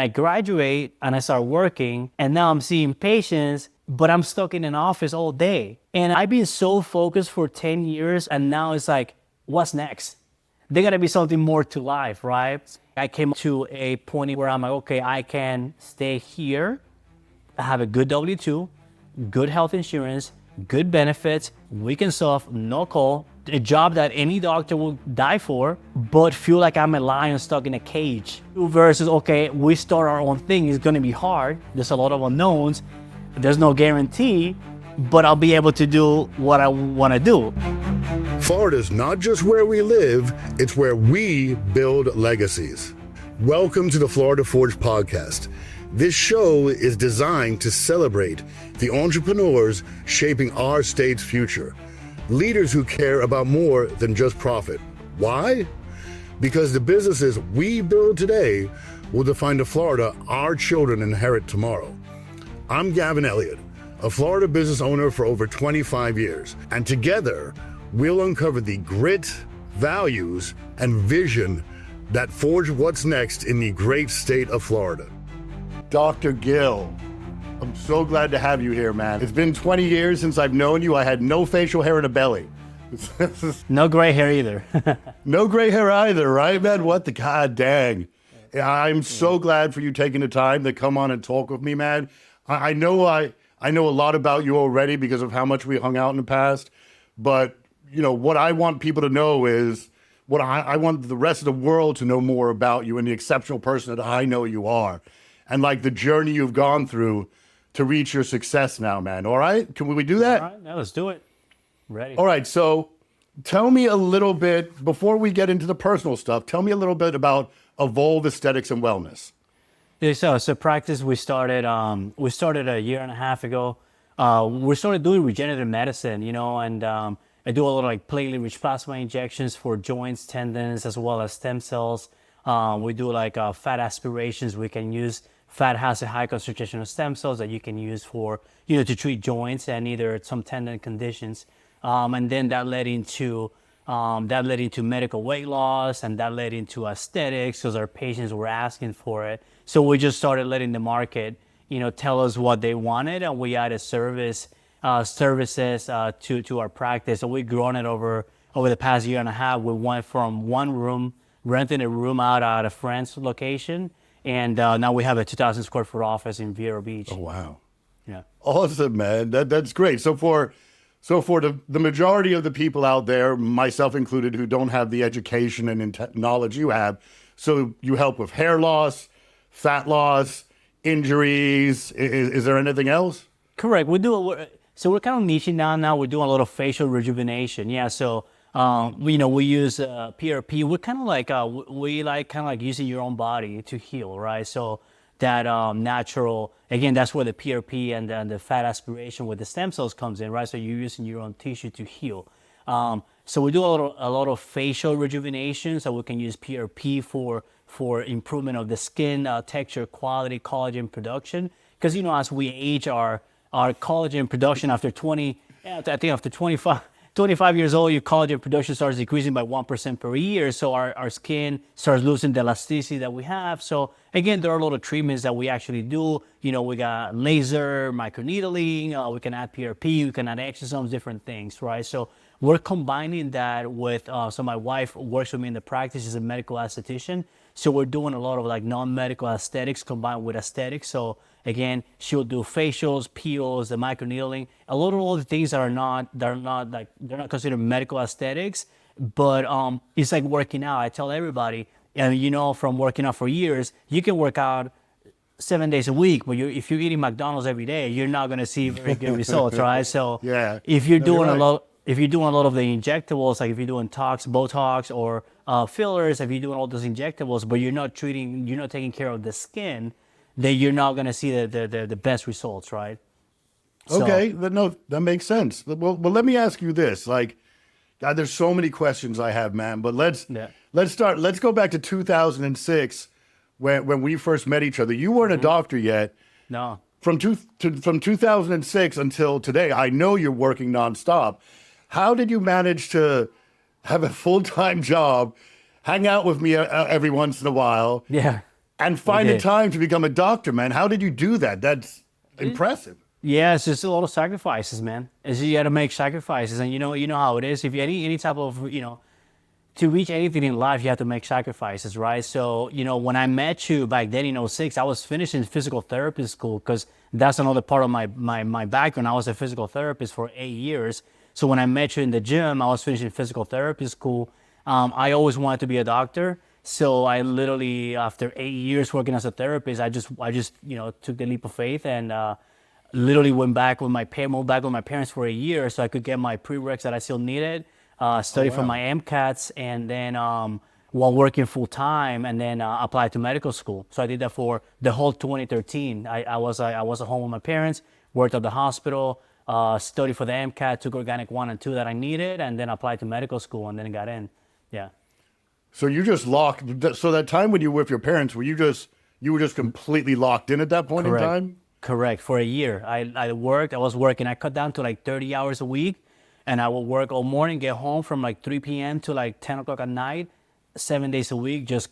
I graduate and I start working, and now I'm seeing patients, but I'm stuck in an office all day. And I've been so focused for 10 years, and now it's like, what's next? There gotta be something more to life, right? I came to a point where I'm like, okay, I can stay here, have a good W-2, good health insurance, good benefits, weekends off, no call, a job that any doctor will die for, but feel like I'm a lion stuck in a cage. Versus, okay, we start our own thing, it's gonna be hard, there's a lot of unknowns, there's no guarantee, but I'll be able to do what I wanna do. Florida's not just where we live, it's where we build legacies. Welcome to the Florida Forge podcast. This show is designed to celebrate the entrepreneurs shaping our state's future. Leaders who care about more than just profit. Why? Because the businesses we build today will define the Florida our children inherit tomorrow. I'm Gavin Elliott, a Florida business owner for over 25 years, and together we'll uncover the grit, values, and vision that forge what's next in the great state of Florida. Dr. Gil, I'm so glad to have you here, man. It's been 20 years since I've known you. I had no facial hair and a belly. No gray hair either. No gray hair either, right, man? What the god dang. I'm so glad for you taking the time to come on and talk with me, man. I know a lot about you already because of how much we hung out in the past, but you know, what I want people to know is what I want the rest of the world to know more about you and the exceptional person that I know you are. And like the journey you've gone through to reach your success now, man. All right? Can we do that? All right, now let's do it. Ready. All right, so tell me a little bit, before we get into the personal stuff, tell me a little bit about Evolve Aesthetics and Wellness. Yeah, so practice we started a year and a half ago. We started doing regenerative medicine, you know, and I do a lot of like platelet-rich plasma injections for joints, tendons, as well as stem cells. We do like fat aspirations. We can use fat has a high concentration of stem cells that you can use for, you know, to treat joints and either some tendon conditions. And then that led into medical weight loss, and that led into aesthetics because our patients were asking for it. So we just started letting the market, you know, tell us what they wanted, and we added services to our practice. So we've grown it over the past year and a half. We went from one room, renting a room out at a friend's location, and now we have a 2,000 square foot office in Vero Beach. Oh, wow. Yeah. Awesome, man. That's great. So for the majority of the people out there, myself included, who don't have the education and knowledge you have, so you help with hair loss, fat loss, injuries. Is there anything else? Correct. So we're kind of niching down now. We're doing a lot of facial rejuvenation. Yeah. So we use PRP. We're kind of like we like using your own body to heal, right? So that natural, again, that's where the PRP and the fat aspiration with the stem cells comes in, right? So you're using your own tissue to heal. So we do a lot of facial rejuvenation. So we can use PRP for improvement of the skin texture, quality, collagen production. Because, you know, as we age, our collagen production after 25 years old, your collagen production starts decreasing by 1% per year. So our skin starts losing the elasticity that we have. So again, there are a lot of treatments that we actually do. You know, we got laser, microneedling, we can add PRP, we can add exosomes, different things, right? So we're combining that with, so my wife works with me in the practice, she's a medical esthetician. So we're doing a lot of like non-medical aesthetics combined with aesthetics. So again, she'll do facials, peels, the microneedling, a lot of all the things they're not considered medical aesthetics, but it's like working out. I tell everybody, and you know, from working out for years, you can work out 7 days a week, but if you're eating McDonald's every day, you're not going to see very good results, right? So yeah, if you're doing a lot of the injectables, like if you're doing Botox or fillers, if you're doing all those injectables, but you're not taking care of the skin, then you're not going to see the best results, right? Okay, that makes sense. Well, let me ask you this. Like, God, there's so many questions I have, man. But let's start. Let's go back to 2006 when we first met each other. You weren't a doctor yet. No. From 2006 until today, I know you're working nonstop. How did you manage to have a full-time job, hang out with me every once in a while? Yeah. And find the did. time to become a doctor, man. How did you do that? That's impressive. Yeah, it's just a lot of sacrifices, man. It's, you got to make sacrifices, and you know how it is. If you any type of to reach anything in life, you have to make sacrifices, right? So, when I met you back then in '06, I was finishing physical therapy school because that's another part of my background. I was a physical therapist for 8 years. So when I met you in the gym, I was finishing physical therapy school. I always wanted to be a doctor. So I literally, after 8 years working as a therapist, I just took the leap of faith and literally moved back with my parents for a year so I could get my prereqs that I still needed, study for my MCATs, and then while working full time, and then applied to medical school. So I did that for the whole 2013. I was at home with my parents, worked at the hospital, studied for the MCAT, took organic 1 and 2 that I needed, and then applied to medical school, and then got in. Yeah. So you just locked. So that time when you were with your parents, you were just completely locked in at that point Correct. in time? Correct. For a year, I was working. I cut down to like 30 hours a week, and I would work all morning, get home from like 3 p.m. to like 10 o'clock at night, 7 days a week, just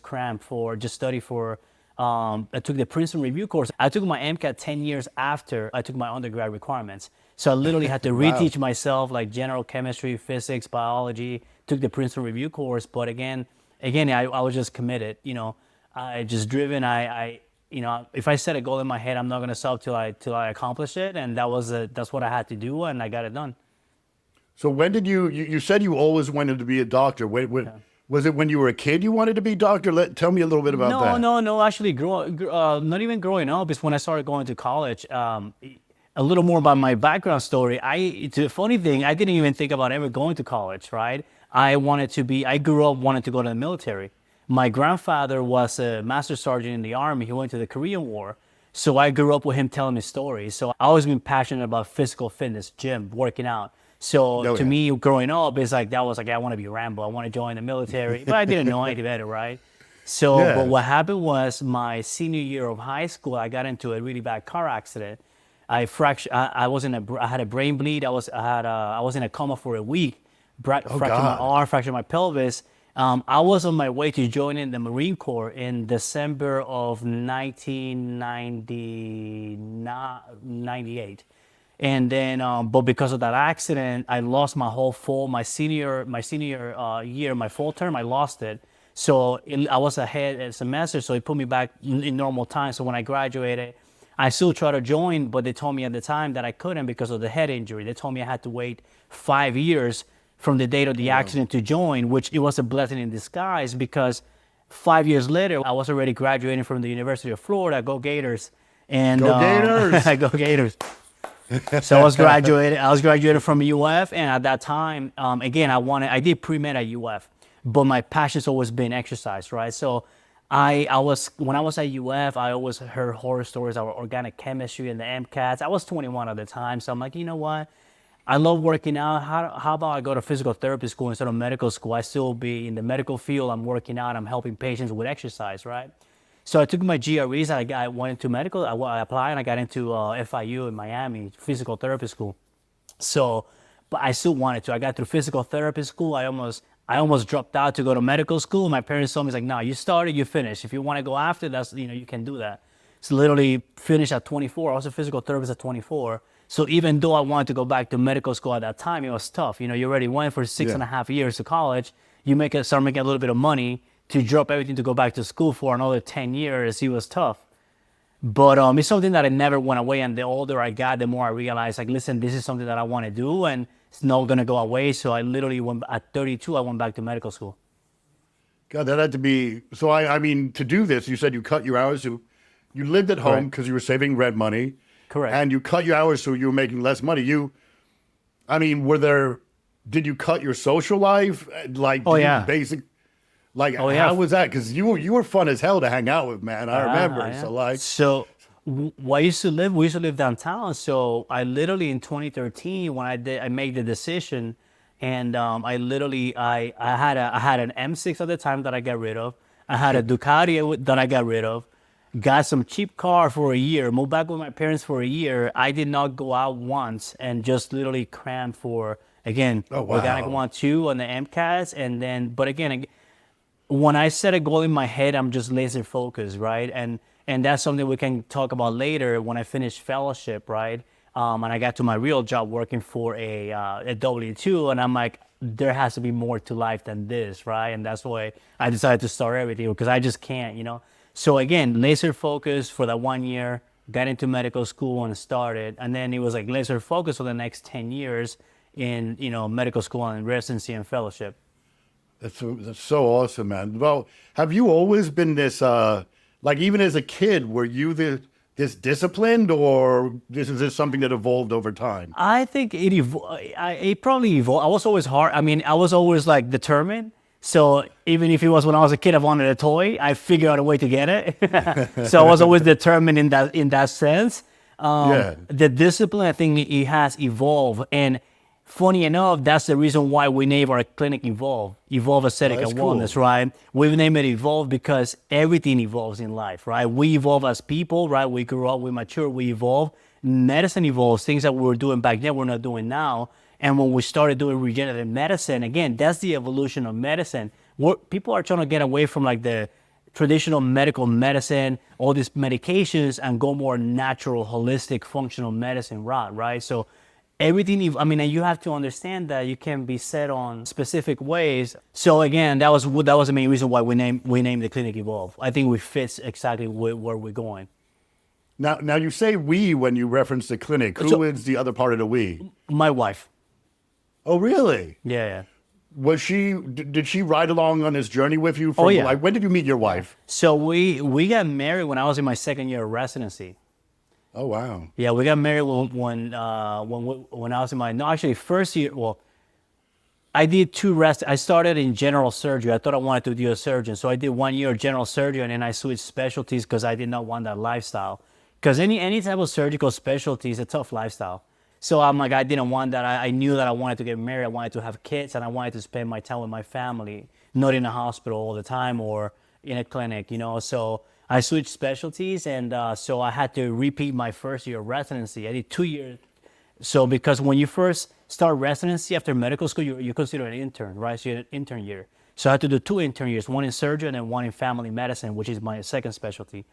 study for. I took the Princeton review course. I took my MCAT 10 years after I took my undergrad requirements. So I literally had to reteach myself like general chemistry, physics, biology. Took the Princeton review course, but again, I was just committed. I just driven. If I set a goal in my head, I'm not gonna stop till I accomplish it, and that's what I had to do, and I got it done. So when did you said you always wanted to be a doctor? Was it when you were a kid you wanted to be a doctor? Tell me a little bit about that. No. Actually, not even growing up. It's when I started going to college. A little more about my background story. It's a funny thing. I didn't even think about ever going to college. Right? I grew up wanting to go to the military. My grandfather was a master sergeant in the Army. He went to the Korean War. So I grew up with him telling me stories. So I always been passionate about physical fitness, gym, working out. So to me, growing up, I was like, I want to be Rambo. I want to join the military. But I didn't know any better, right? So, but what happened was my senior year of high school, I got into a really bad car accident. I had a brain bleed. I was in a coma for a week. Fractured my arm, fractured my pelvis. I was on my way to joining the Marine Corps in December of 1998. And then, but because of that accident, I lost my senior year, my fall term, I lost it. So I was ahead a semester, so it put me back in normal time. So when I graduated, I still tried to join, but they told me at the time that I couldn't because of the head injury. They told me I had to wait 5 years from the date of the accident to join, which it was a blessing in disguise because 5 years later, I was already graduating from the University of Florida. Go Gators! And Go Gators! Go Gators! So I was graduated from UF, and at that time, again, I did pre-med at UF, but my passion's always been exercise, right? So when I was at UF, I always heard horror stories about organic chemistry and the MCATs. I was 21 at the time, so I'm like, you know what? I love working out. How about I go to physical therapy school instead of medical school? I still be in the medical field. I'm working out. I'm helping patients with exercise, right? So I took my GREs. I went into medical. I applied and I got into FIU in Miami, physical therapy school. So, but I still wanted to. I got through physical therapy school. I almost dropped out to go to medical school. My parents told me, like, no, you started, you finished. If you want to go after, you can do that. So literally finished at 24. I was a physical therapist at 24. So even though I wanted to go back to medical school at that time, it was tough. You already went for 6.5 years to college. You start making a little bit of money. To drop everything to go back to school for another 10 years, it was tough. But it's something that I never went away. And the older I got, the more I realized, like, listen, this is something that I want to do, and it's not going to go away. So I literally at 32, I went back to medical school. God, that had to be, so I mean, to do this, you said you cut your hours. You lived at home because you were saving rent money. Correct. And you cut your hours so you were making less money. Did you cut your social life? Like, how was that? Because you were fun as hell to hang out with, man. I remember. Yeah. So we used to live downtown. So I literally in 2013 when I made the decision, and I had an M6 at the time that I got rid of. I had a Ducati that I got rid of. Got some cheap car for a year. Moved back with my parents for a year. I did not go out once, and just literally crammed for organic 1, 2 on the MCATs, and then but again. when I set a goal in my head, I'm just laser focused, right? And that's something we can talk about later when I finish fellowship, right? And I got to my real job working for a W-2, and I'm like, there has to be more to life than this, right? And that's why I decided to start everything, because I just can't, you know. So again, laser focus for that 1 year, got into medical school and started, and then it was like laser focus for the next 10 years in, you know, medical school and residency and fellowship. That's so awesome, man. Well, have you always been this, like even as a kid, were you this disciplined, or is this something that evolved over time? I think it probably evolved. I was always hard. I mean, I was always like determined. So even if it was when I was a kid, I wanted a toy, I figured out a way to get it. So I was always determined in that sense. Yeah. The discipline, I think it has evolved. And funny enough, that's the reason why we named our clinic Evolve Aesthetic that's and cool. Wellness, right? We named it Evolve because everything evolves in life, right? We evolve as people, right? We grow up, we mature, we evolve. Medicine evolves. Things that we were doing back then, we're not doing now. And when we started doing regenerative medicine, again, that's the evolution of medicine. People are trying to get away from like the traditional medical medicine, all these medications, and go more natural, holistic, functional medicine route, right? So everything, I mean, and you have to understand that you can be set on specific ways. So again, that was the main reason why we named the clinic Evolve. I think we fit exactly where we're going. Now you say we when you reference the clinic. Who is the other part of the we? My wife. Oh, really? Yeah. Did she ride along on this journey with you? Oh, yeah. Like, when did you meet your wife? So we got married when I was in my second year of residency. Oh, wow. Yeah, we got married when I was in my first year. Well, I did I started in general surgery. I thought I wanted to be a surgeon, so I did 1 year of general surgery, and then I switched specialties because I did not want that lifestyle. Because any type of surgical specialty is a tough lifestyle. So I'm like, I didn't want that. I knew that I wanted to get married. I wanted to have kids, and I wanted to spend my time with my family, not in a hospital all the time or in a clinic, you know. So I switched specialties, and so I had to repeat my first year of residency. I did 2 years. So because when you first start residency after medical school, you're considered an intern, right? So you're an intern year. So I had to do 2 intern years, one in surgery and then one in family medicine, which is my second specialty.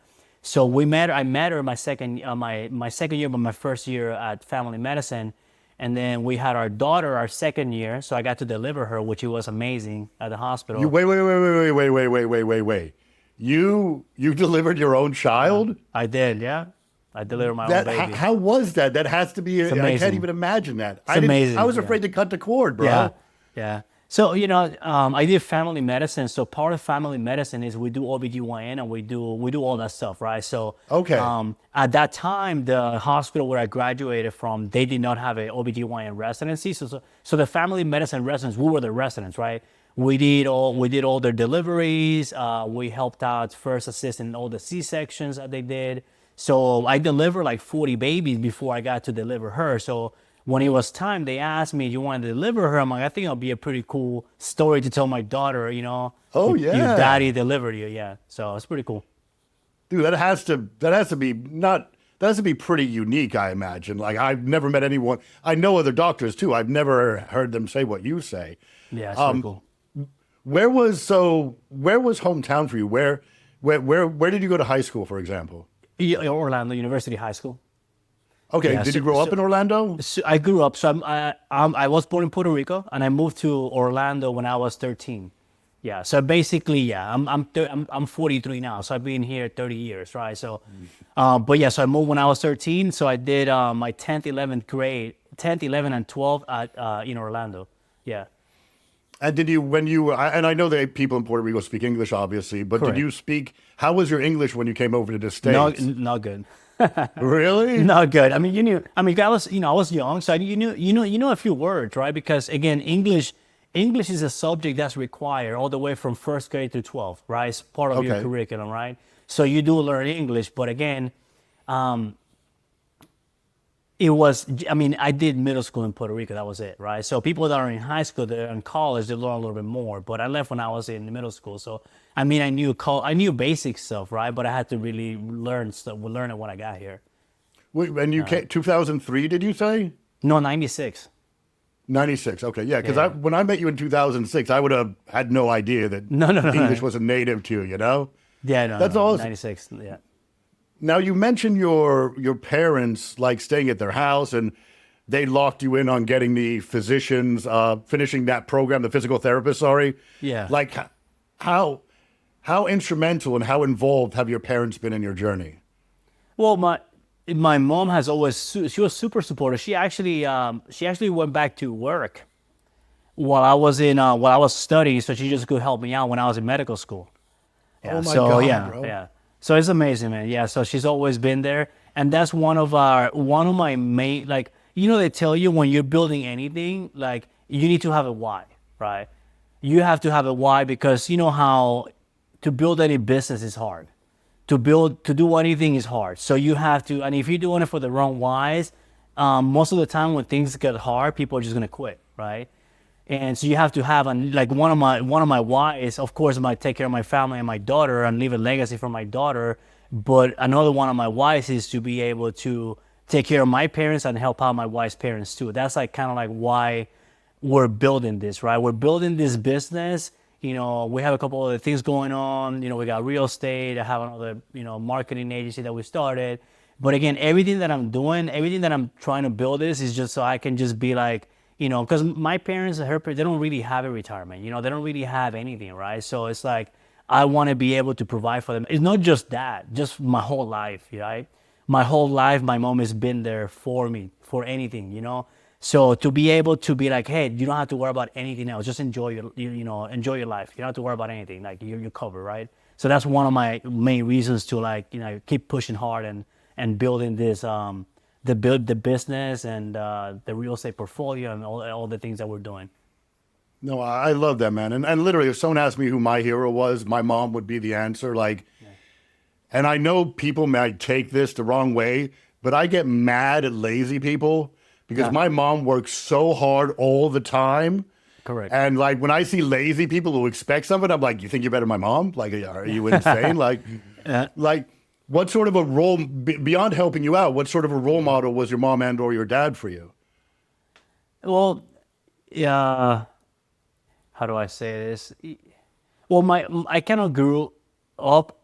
So I met her my second year, but my first year at family medicine. And then we had our daughter our second year. So I got to deliver her, which was amazing at the hospital. Wait. You delivered your own child? I did, yeah. I delivered my own baby. How was that? That has to be, I can't even imagine that. It's amazing. I was afraid to cut the cord, bro. Yeah. So, you know, I did family medicine. So part of family medicine is we do OBGYN and we do all that stuff, right? So okay. At that time, the hospital where I graduated from, they did not have a OBGYN residency. So the family medicine residents, we were the residents, right? We did all their deliveries. We helped out first assist in all the C-sections that they did. So I delivered like 40 babies before I got to deliver her. So when it was time, they asked me, "Do you want to deliver her?" I'm like, "I think it'll be a pretty cool story to tell my daughter, you know." Oh, your yeah. daddy delivered you, yeah. So it's pretty cool. Dude, that has to be pretty unique, I imagine. Like, I've never met anyone. I know other doctors too. I've never heard them say what you say. Yeah, it's pretty cool. Where was hometown for you? Where did you go to high school, for example? Orlando University High School. Okay, Yeah, did you grow up in Orlando? So I grew up. So I was born in Puerto Rico, and I moved to Orlando when I was 13. Yeah. So basically, yeah, I'm 43 now. So I've been here 30 years, right? So, but yeah, so I moved when I was 13. So I did my 10th, 11th grade, 10th, 11th, and 12th in Orlando. Yeah. And did you, and I know that people in Puerto Rico speak English, obviously, but Correct. Did you speak, how was your English when you came over to the States? Not good. Really? Not good. I mean, I was young, so you know a few words, right? Because again, English is a subject that's required all the way from first grade to 12th, right? It's part of your curriculum, right? So you do learn English, but again, I did middle school in Puerto Rico. That was it, right? So people that are in high school, they're in college, they learn a little bit more. But I left when I was in middle school, so I knew basic stuff, right? But I had to really learn it when I got here. Wait, when you came, 2003, did you say? No, 96. 96. Okay, yeah, because Yeah. when I met you in 2006, I would have had no idea that No. English was a native to you, you know? Yeah, no, That's no, awesome. 96. Yeah. Now, you mentioned your parents like staying at their house and they locked you in on getting the physicians, finishing that program, the physical therapist, sorry. Yeah. Like, how, how instrumental and how involved have your parents been in your journey? Well, my mom has always she was super supportive. She actually went back to work while I was studying, so she just could help me out when I was in medical school. Oh Yeah. my So God, yeah, bro. yeah. So it's amazing, man. Yeah. So she's always been there, and that's one of my main, like, they tell you when you're building anything, like, you need to have a why, right? You have to have a why, because you know how to build any business is hard. To do anything is hard. So you have to, and if you're doing it for the wrong whys, most of the time when things get hard, people are just gonna quit, right? And so you have to have, like, one of my whys, of course, might take care of my family and my daughter and leave a legacy for my daughter. But another one of my whys is to be able to take care of my parents and help out my wife's parents too. That's like kind of like why we're building this, right? We're building this business. We have a couple other things going on. We got real estate. I have another, marketing agency that we started. But again, everything that I'm doing, everything that I'm trying to build is just so I can just be like, because my parents and they don't really have a retirement. They don't really have anything, right? So it's like, I want to be able to provide for them. It's not just that, just my whole life, right? My whole life, my mom has been there for me, for anything. So to be able to be like, hey, you don't have to worry about anything else. Just enjoy enjoy your life. You don't have to worry about anything. Like, you're covered, right? So that's one of my main reasons to, like, keep pushing hard and building this the business and the real estate portfolio and all the things that we're doing. No, I love that, man. And literally, if someone asked me who my hero was, my mom would be the answer. Like, and I know people might take this the wrong way, but I get mad at lazy people because Yeah. my mom works so hard all the time. Correct. And like, when I see lazy people who expect something, I'm like, you think you're better than my mom? Like, are you insane? Like, what sort of a role, beyond helping you out, what sort of a role model was your mom and or your dad for you? Well, yeah. How do I say this? Well, I kind of grew up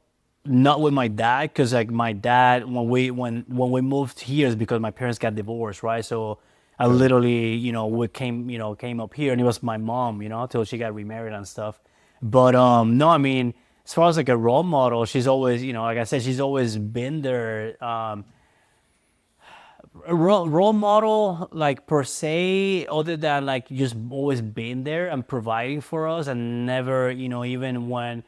not with my dad, because, like, my dad, when we moved here, is because my parents got divorced, right? So I literally, we came up here, and it was my mom, till she got remarried and stuff. But no, I mean, as far as like a role model, she's always, like I said, she's always been there. A role model, like, per se, other than, like, just always being there and providing for us, and never, even when,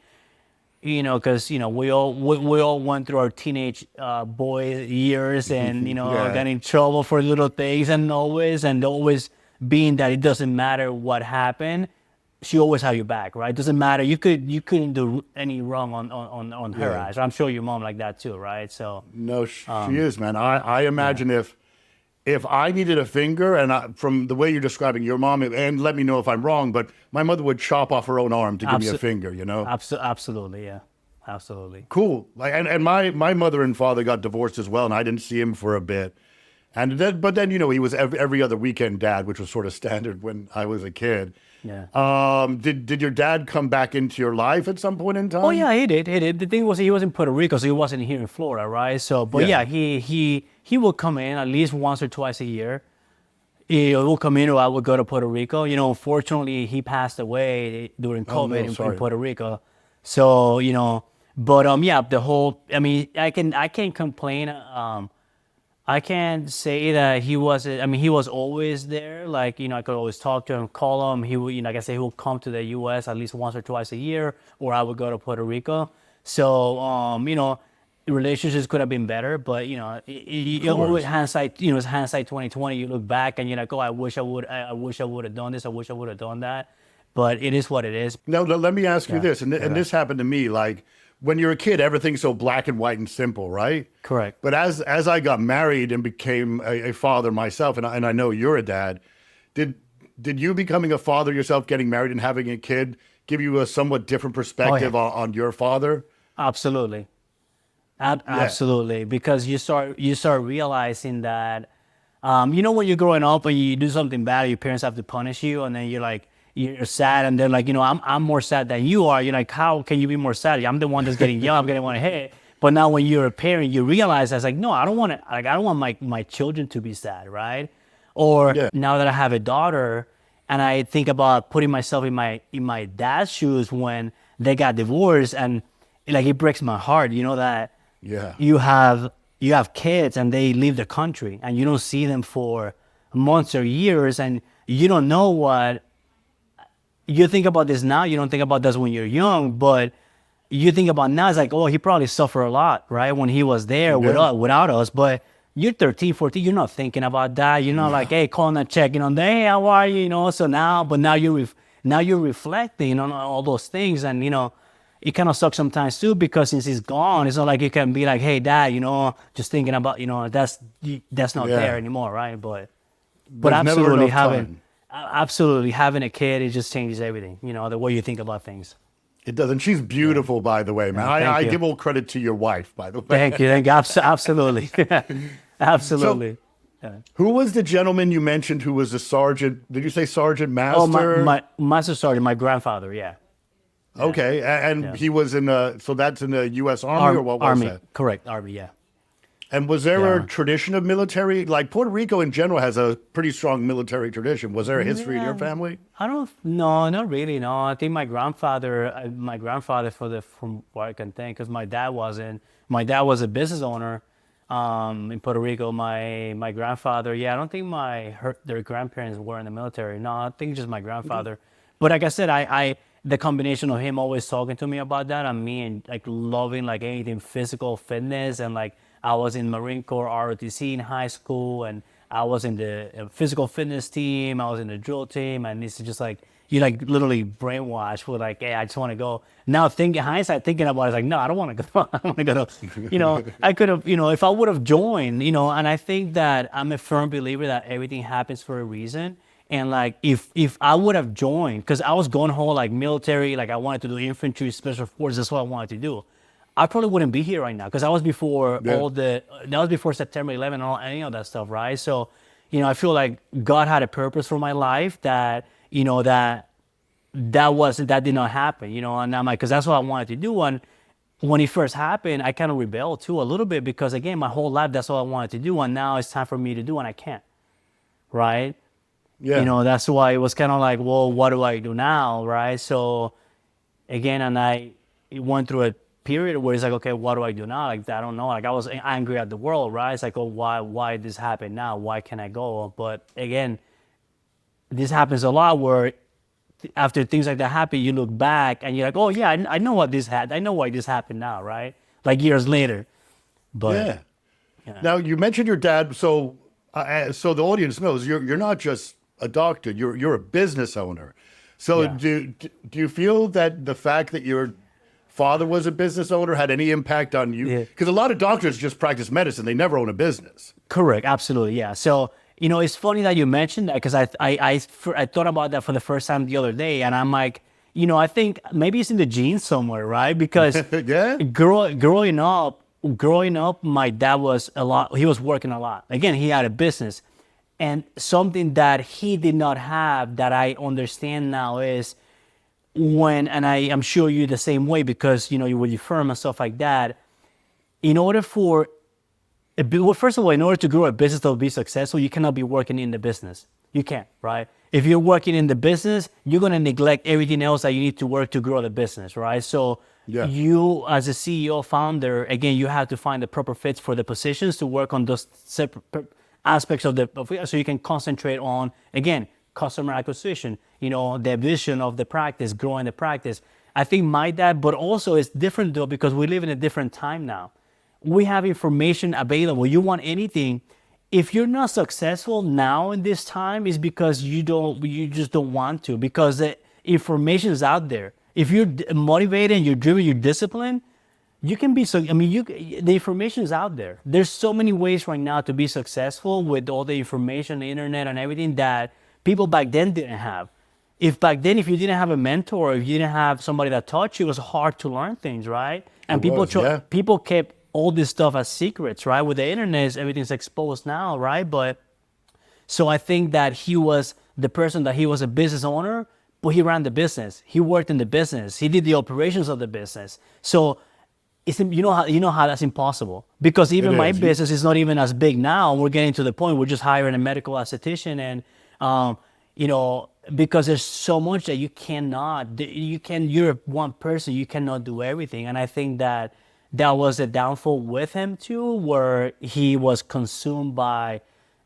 because, we all went through our teenage boy years, and, Yeah. got in trouble for little things, and always being that it doesn't matter what happened, she always had your back, right? It doesn't matter. You couldn't do any wrong on her Yeah. eyes. I'm sure your mom like that too, right? So No, she is, man. I imagine if I needed a finger, and from the way you're describing your mom, and let me know if I'm wrong, but my mother would chop off her own arm to give me a finger, absolutely, yeah, absolutely. Cool. Like, and my mother and father got divorced as well, and I didn't see him for a bit. And then, but then, he was every other weekend dad, which was sort of standard when I was a kid. Yeah. Did your dad come back into your life at some point in time? Oh yeah, he did. He did. The thing was, he was in Puerto Rico, so he wasn't here in Florida, right? So, but Yeah. yeah, he will come in at least once or twice a year. He will come in, or I would go to Puerto Rico. Unfortunately, he passed away during Oh, COVID no, in sorry. Puerto Rico. So, but yeah, I mean, I can't complain. I can't say that he wasn't. I mean, he was always there. Like, I could always talk to him, call him. He would, like I said, he would come to the U.S. at least once or twice a year, or I would go to Puerto Rico. So, the relationships could have been better, but always hindsight. It's hindsight 2020. You look back and you're like, oh, I wish I would have done this. I wish I would have done that. But it is what it is. Now, let me ask you Yeah. this, and this happened to me. Like, when you're a kid, everything's so black and white and simple, right? Correct. But as I got married and became a father myself, and I know you're a dad, did you becoming a father yourself, getting married and having a kid, give you a somewhat different perspective on your father? Absolutely. Absolutely, because you start realizing that You know, when you're growing up and you do something bad, your parents have to punish you, and then you're like, you're sad, and they're like, you know, I'm more sad than you are. You're like, how can you be more sad? I'm the one that's getting yelled, I'm getting one hit. But now when you're a parent, you realize that's like, no, I don't want to, like, I don't want my children to be sad, right? Or Yeah. now that I have a daughter, and I think about putting myself in my dad's shoes when they got divorced, and like it breaks my heart, you know, that Yeah. you have kids and they leave the country and you don't see them for months or years, and you don't know what you think about this now. You don't think about this when you're young, but you think about now, it's like, oh, he probably suffered a lot, right? When he was there without us. But you're 13, 14, you're not thinking about that. You're not like, hey, calling a check, hey, how are you? So now you're reflecting on all those things. And, it kind of sucks sometimes too, because since he's gone, it's not like you can be like, hey, dad, just thinking about, that's not there anymore, right? But There's never absolutely enough time. absolutely having a kid, it just changes everything, the way you think about things. It does. And she's beautiful, by the way, man. thank I you. give all credit to your wife, by the way. Thank you. Absolutely. Absolutely. Who was the gentleman you mentioned who was a sergeant? Did you say sergeant master? Oh, my master sergeant, my grandfather, yeah. Okay. And he was so that's in the U.S. Army, or what was Army, that? correct, Army, yeah. And was there Yeah. a tradition of military? Like Puerto Rico in general has a pretty strong military tradition. Was there a history in your family? No, not really, no. I think my grandfather, from what I can think, because my dad was a business owner in Puerto Rico. My grandfather, I don't think their grandparents were in the military. No, I think just my grandfather. But like I said, I the combination of him always talking to me about that, and me and like loving like anything physical fitness, and like I was in Marine Corps ROTC in high school, and I was in the physical fitness team, I was in the drill team, and it's just like you like literally brainwashed with like, hey, I just want to go. Now thinking hindsight, about it, it's like, no, I don't want to go. I want to go to, I could have, if I would have joined, and I think that I'm a firm believer that everything happens for a reason. And like, if I would have joined, because I was going whole like military, like I wanted to do infantry, special forces, that's what I wanted to do. I probably wouldn't be here right now, because I was before that was before September 11 and all any of that stuff, right? So, I feel like God had a purpose for my life that, that did not happen, and I'm like, because that's what I wanted to do. And when it first happened, I kind of rebelled too a little bit, because again, my whole life, that's what I wanted to do. And now it's time for me to do, and I can't, right? Yeah. That's why it was kind of like, well, what do I do now, right? So again, and I went through a period where it's like, okay, what do I do now? Like, I don't know. Like, I was angry at the world, right? It's like, oh, why this happened now? Why can't I go? But again, this happens a lot where after things like that happen, you look back and you're like, oh yeah, I know what this had. I know why this happened now, right? Like years later. But Now you mentioned your dad, so the audience knows you're not just a doctor. You're a business owner. So do you feel that the fact that your father was a business owner had any impact on you? Because a lot of doctors just practice medicine; they never own a business. Correct, absolutely, yeah. So it's funny that you mentioned that, because I thought about that for the first time the other day, and I'm like, I think maybe it's in the genes somewhere, right? Because growing up, my dad was he was working a lot. Again, he had a business. And something that he did not have that I understand now is and I'm sure you're the same way, because, you with your firm and stuff like that, in order first of all, in order to grow a business that will be successful, you cannot be working in the business. You can't, right? If you're working in the business, you're going to neglect everything else that you need to work to grow the business, right? So you, as a CEO founder, again, you have to find the proper fits for the positions to work on those separate aspects so you can concentrate on, again, customer acquisition, the vision of the practice, growing the practice. I think my dad, but also it's different though, because we live in a different time now. We have information available. You want anything. If you're not successful now in this time, it's because you just don't want to, because the information is out there. If you're motivated and you're driven, you're disciplined, you can be the information is out there. There's so many ways right now to be successful with all the information, the internet and everything that people back then didn't have. If back then, if you didn't have a mentor, if you didn't have somebody that taught you, it was hard to learn things, right? And people kept all this stuff as secrets, right? With the internet, everything's exposed now, right? But So I think that he was the person that he was a business owner, but he ran the business. He worked in the business. He did the operations of the business. So it's, you know how that's impossible, because even my business is not even as big now. We're getting to the point we're just hiring a medical esthetician, and because there's so much that you're one person, you cannot do everything. And I think that was a downfall with him too, where he was consumed by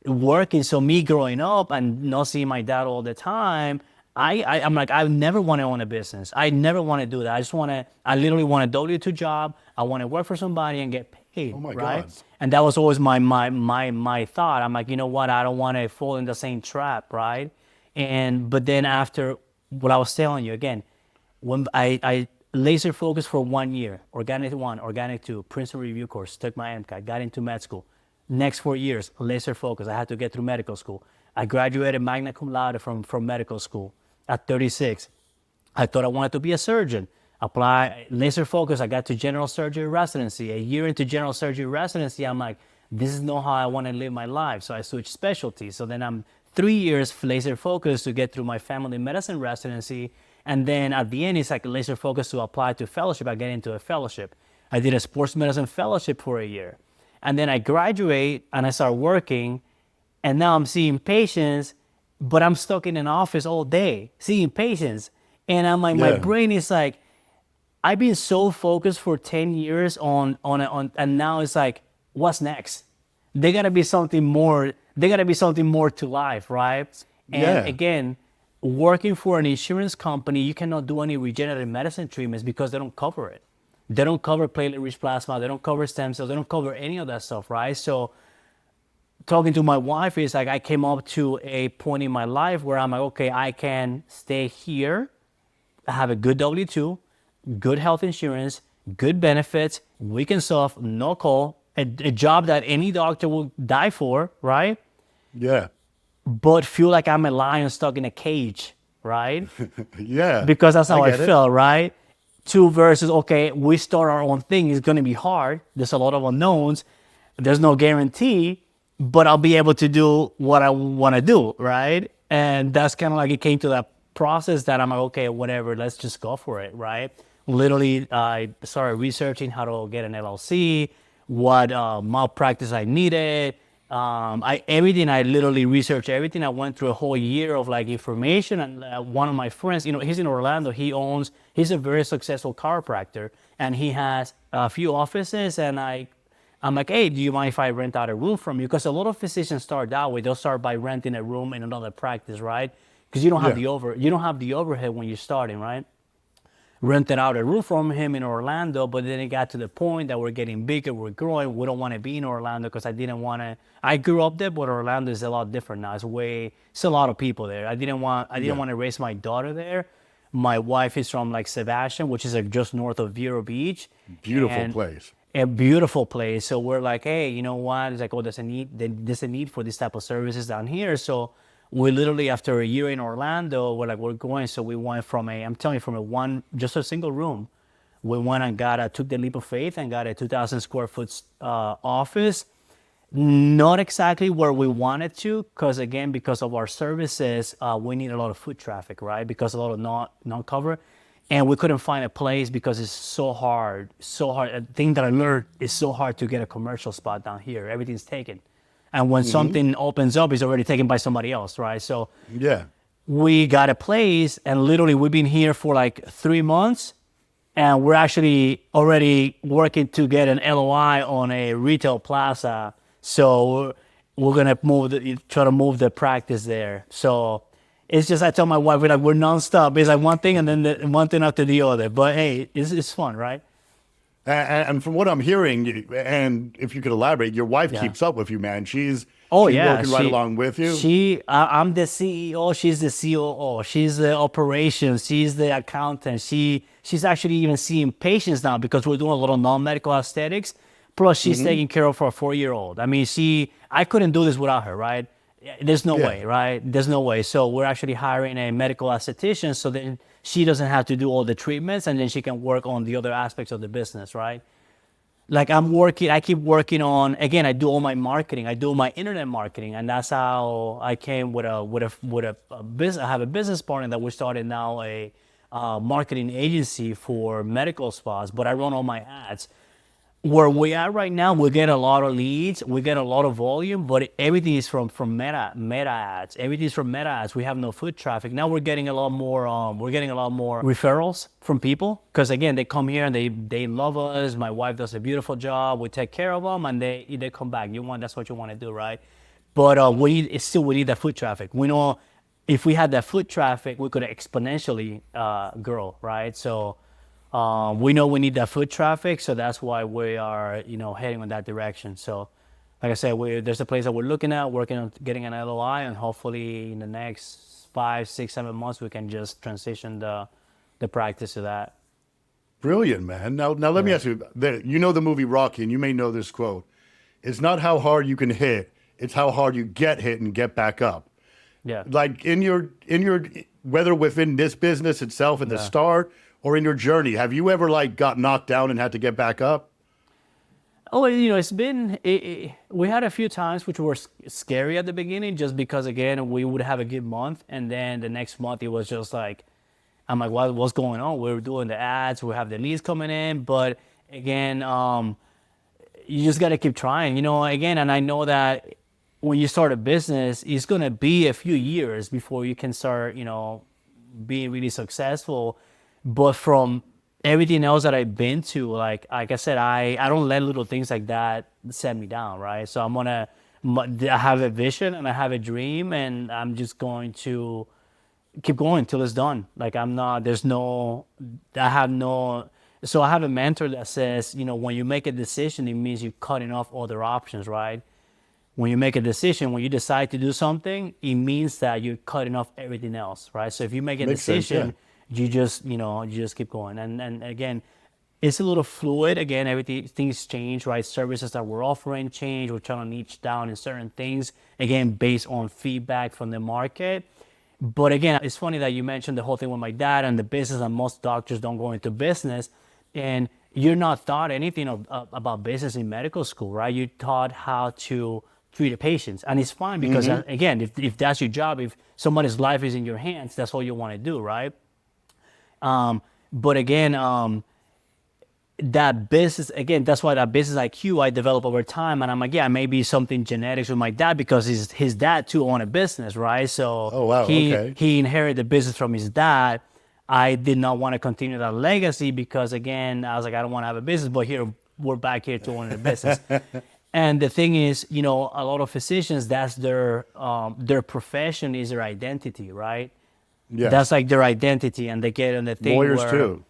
working. So me growing up and not seeing my dad all the time, I'm like, I never want to own a business. I never want to do that. I literally want a W-2 job. I want to work for somebody and get paid. Oh my right? God. And that was always my thought. I'm like, you know what? I don't want to fall in the same trap, right? But then after what I was telling you again, when I laser focused for 1 year, organic 1, organic 2, Princeton review course, took my MCAT, got into med school. Next 4 years, laser focus. I had to get through medical school. I graduated magna cum laude from medical school at 36. I thought I wanted to be a surgeon. Apply laser focus. I got to general surgery residency. A year into general surgery residency, I'm like, this is not how I want to live my life. So I switched specialties. So then I'm 3 years laser focused to get through my family medicine residency. And then at the end, it's like laser focus to apply to fellowship. I get into a fellowship. I did a sports medicine fellowship for a year. And then I graduate and I start working. And now I'm seeing patients, but I'm stuck in an office all day seeing patients. And I'm like, my brain is like, I've been so focused for 10 years on, and now it's like, what's next? There gotta be something more. There gotta be something more to life, right? And again, working for an insurance company, you cannot do any regenerative medicine treatments because they don't cover it. They don't cover platelet-rich plasma. They don't cover stem cells. They don't cover any of that stuff, right? So talking to my wife is like, I came up to a point in my life where I'm like, okay, I can stay here, have a good W-2, good health insurance, good benefits, weekends off, no call, a job that any doctor will die for, right? Yeah. But feel like I'm a lion stuck in a cage, right? Yeah. Because that's how I get it. felt, right? Two versus, okay, we start our own thing. It's going to be hard. There's a lot of unknowns. There's no guarantee, but I'll be able to do what I want to do, right? And that's kind of like it came to that process that I'm like, okay, whatever, let's just go for it, right? Literally, I started researching how to get an LLC, what malpractice I needed. Everything, I literally researched everything. I went through a whole year of like information. And one of my friends, he's in Orlando. He's a very successful chiropractor, and he has a few offices. And I'm like, hey, do you mind if I rent out a room from you? Because a lot of physicians start that way. They'll start by renting a room in another practice, right? Because you don't have the overhead when you're starting, right? Rented out a room from him in Orlando, but then it got to the point that we're getting bigger, we're growing. We don't want to be in Orlando because I didn't want to. I grew up there, but Orlando is a lot different now. It's a lot of people there. I didn't want to raise my daughter there. My wife is from like Sebastian, which is like just north of Vero Beach. Beautiful place. A beautiful place. So we're like, hey, you know what? It's like, oh, there's a need for this type of services down here. So we literally, after a year in Orlando, we're going. So we went from just a single room. We went and took the leap of faith and got a 2,000 square foot office. Not exactly where we wanted to, because of our services, we need a lot of foot traffic, right? Because a lot of non-cover. And we couldn't find a place because it's so hard. A thing that I learned is so hard to get a commercial spot down here. Everything's taken. And when something opens up, it's already taken by somebody else, right? So we got a place, and literally we've been here for like 3 months, and we're actually already working to get an LOI on a retail plaza. So we're gonna try to move the practice there. So it's just, I tell my wife, we're nonstop. It's like one thing and then one thing after the other. But hey, it's fun, right? And from what I'm hearing, and if you could elaborate, your wife keeps up with you, man. She's working right along with you. I'm the CEO. She's the COO. She's the operations. She's the accountant. She's actually even seeing patients now because we're doing a lot of non-medical aesthetics. Plus, she's taking care of our 4-year-old. I mean, I couldn't do this without her, right? There's no way, right? There's no way. So we're actually hiring a medical esthetician so then she doesn't have to do all the treatments, and then she can work on the other aspects of the business, right? like I keep working on, again, I do all my marketing, I do my internet marketing, and that's how I came with a business. I have a business partner that we started now a marketing agency for medical spas, but I run all my ads. Where we are right now, we get a lot of leads, we get a lot of volume, but everything is from meta ads. Everything is from meta ads. We have no foot traffic. Now we're getting a lot more referrals from people, because again, they come here and they love us. My wife does a beautiful job. We take care of them, and they come back. That's what you want to do, right? But we need that foot traffic. We know if we had that foot traffic, we could exponentially grow, right? So we know we need that foot traffic, so that's why we are, heading in that direction. So, like I said, there's a place that we're looking at, working on getting an LOI, and hopefully in the next 5, 6, 7 months, we can just transition the practice to that. Brilliant, man. Now let me ask you. You know the movie Rocky, and you may know this quote. It's not how hard you can hit; it's how hard you get hit and get back up. Yeah. Like in your whether within this business itself in the start or in your journey, have you ever like got knocked down and had to get back up? Oh, it's been, we had a few times which were scary at the beginning, just because, again, we would have a good month, and then the next month it was just like, I'm like, what's going on? We're doing the ads, we have the leads coming in, but again, you just got to keep trying, again, and I know that when you start a business, it's going to be a few years before you can start, being really successful. But from everything else that I've been to, like I said, I don't let little things like that set me down, right? So I have a vision and I have a dream, and I'm just going to keep going till it's done. Like I have a mentor that says, when you make a decision, it means you're cutting off other options, right? When you make a decision, when you decide to do something, it means that you're cutting off everything else, right? So if you make a decision, you just keep going. And again, it's a little fluid. Again, things change, right? Services that we're offering change. We're trying to niche down in certain things, again, based on feedback from the market. But again, it's funny that you mentioned the whole thing with my dad and the business, and most doctors don't go into business. And you're not taught anything about business in medical school, right? You're taught how to treat the patients. And it's fine because, again, if that's your job, if somebody's life is in your hands, that's all you want to do, right? But again, that business, again, that's why that business IQ I developed over time. And I'm like, yeah, maybe something genetics with my dad, because his dad too owned a business, right? So oh, wow. He inherited the business from his dad. I did not want to continue that legacy because, again, I was like, I don't want to have a business, but here we're back here to own a business. And the thing is, a lot of physicians, that's their profession is their identity, right? Yeah. That's like their identity, and they get on the thing. Lawyers too.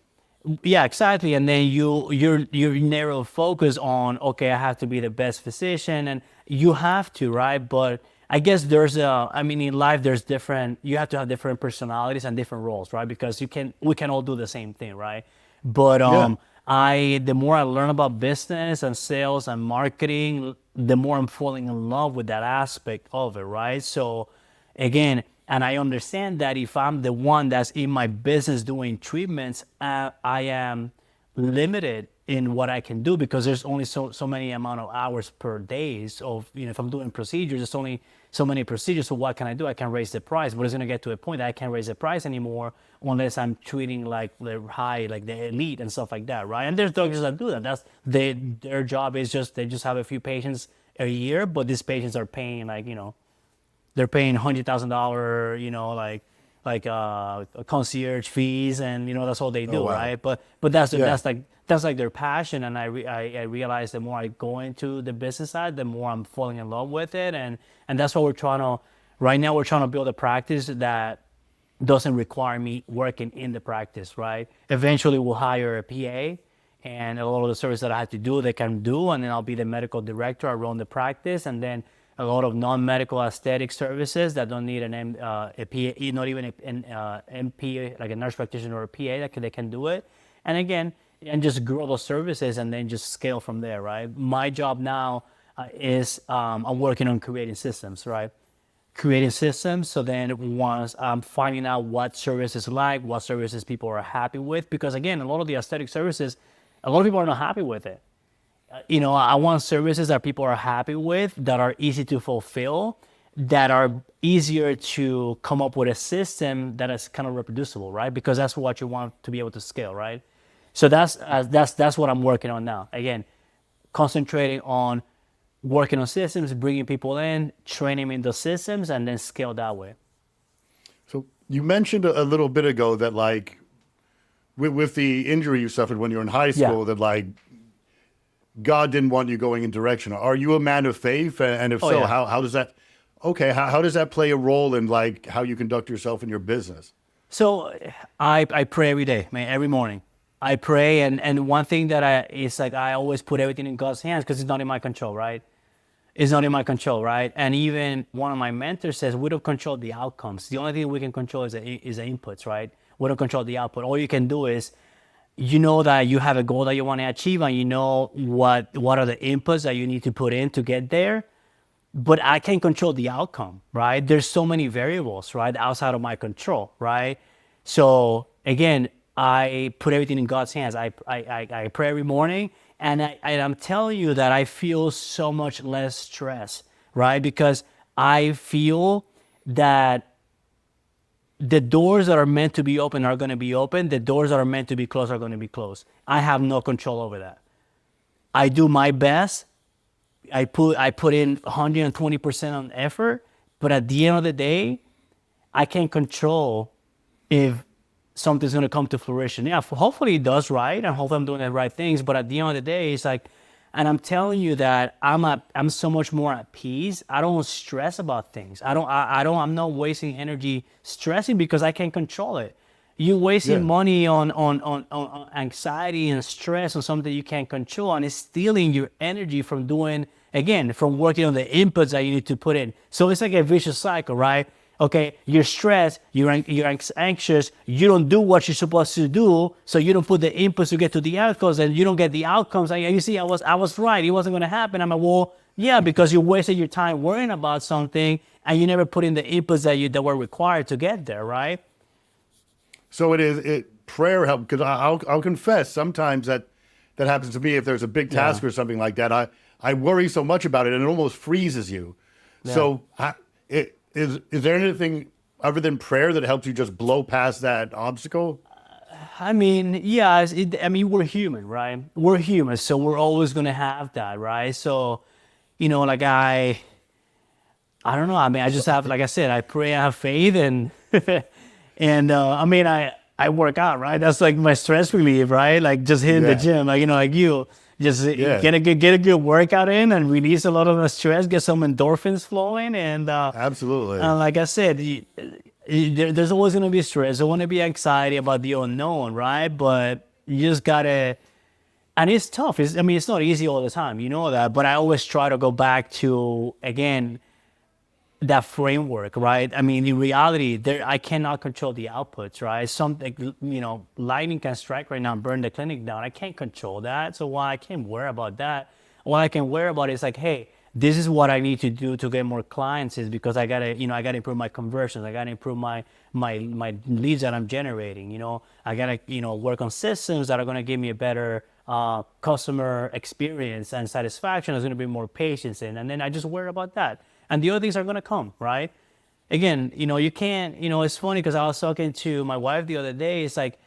Yeah, exactly. And then you're narrow focus on, okay, I have to be the best physician, and you have to, right? But I guess in life you have to have different personalities and different roles, right? Because we can all do the same thing, right? But the more I learn about business and sales and marketing, the more I'm falling in love with that aspect of it, right? So again, and I understand that if I'm the one that's in my business doing treatments, I am limited in what I can do, because there's only so many amount of hours per day. So if I'm doing procedures, there's only so many procedures. So what can I do? I can raise the price, but it's going to get to a point that I can't raise the price anymore unless I'm treating like the high, like the elite and stuff like that, right? And there's doctors that do that. Their job is they just have a few patients a year, but these patients are paying they're paying $100,000, like concierge fees, and that's all they do, wow. right? But that's like their passion, and I realize the more I go into the business side, the more I'm falling in love with it, and that's what right now we're trying to build a practice that doesn't require me working in the practice, right? Eventually we'll hire a PA, and a lot of the service that I have to do, they can do, and then I'll be the medical director. I run the practice, and then a lot of non-medical aesthetic services that don't need a PA, not even an MP, like a nurse practitioner or a PA, they can do it. And again, and just grow those services and then just scale from there, right? My job now is I'm working on creating systems, right? Creating systems. So then once I'm finding out what services what services people are happy with, because again, a lot of the aesthetic services, a lot of people are not happy with it. I want services that people are happy with, that are easy to fulfill, that are easier to come up with a system that is kind of reproducible, right? Because that's what you want to be able to scale, right? So that's what I'm working on now. Again, concentrating on working on systems, bringing people in, training them in those systems, and then scale that way. So you mentioned a little bit ago that like with the injury you suffered when you were in high school, that like God didn't want you going in direction. Are you a man of faith? And if so, yeah. how does that, okay, how does that play a role in like how you conduct yourself in your business? So I pray every day, man, every morning. I pray, and one thing that it's like I always put everything in God's hands because it's not in my control, right? It's not in my control, right? And even one of my mentors says we don't control the outcomes. The only thing we can control is the inputs, right? We don't control the output. All you can do is you know that you have a goal that you want to achieve, and you know what are the inputs that you need to put in to get there. But I can't control the outcome, right? There's so many variables, right, outside of my control, right? So again, I put everything in God's hands. I pray every morning, and I'm telling you that I feel so much less stress, right? Because I feel that the doors that are meant to be open are going to be open. The doors that are meant to be closed are going to be closed. I have no control over that. I do my best. I put in 120% on effort, but at the end of the day, I can't control if something's going to come to fruition. Yeah, hopefully it does, right? And hopefully I'm doing the right things. But at the end of the day, it's like, and I'm telling you that I'm so much more at peace. I don't stress about things. I'm not wasting energy stressing because I can't control it. You're wasting money on anxiety and stress on something you can't control, and it's stealing your energy from doing, again, from working on the inputs that you need to put in. So it's like a vicious cycle, right? Okay, you're stressed, you're anxious, you don't do what you're supposed to do, so you don't put the inputs to get to the outcomes, and you don't get the outcomes. And you see, I was right, it wasn't going to happen. I'm like, well, yeah, because you wasted your time worrying about something, and you never put in the inputs that were required to get there, right? So prayer help, because I'll confess sometimes that happens to me if there's a big task or something like that. I worry so much about it and it almost freezes you. Yeah. So is there anything other than prayer that helps you just blow past that obstacle? I mean, yeah, we're human, right? We're human, so we're always going to have that, right? So, like I don't know. I mean, I just have, like I said, I pray, I have faith, and and I work out, right? That's like my stress relief, right? Like just hitting the gym, like you just get a good workout in and release a lot of the stress, get some endorphins flowing, and absolutely. And like I said, there's always going to be stress. There's going to be anxiety about the unknown, right? But you just gotta, and it's tough. It's not easy all the time, you know that. But I always try to go back to, again, that framework, right? I mean, in reality, I cannot control the outputs, right? Something, lightning can strike right now and burn the clinic down. I can't control that. So why I can't worry about that? What I can worry about is like, hey, this is what I need to do to get more clients, is because I gotta improve my conversions. I gotta improve my leads that I'm generating. I gotta, work on systems that are gonna give me a better customer experience and satisfaction. There's gonna be more patience in, and then I just worry about that. And the other things are going to come, right? Again, you can't, it's funny because I was talking to my wife the other day. It's like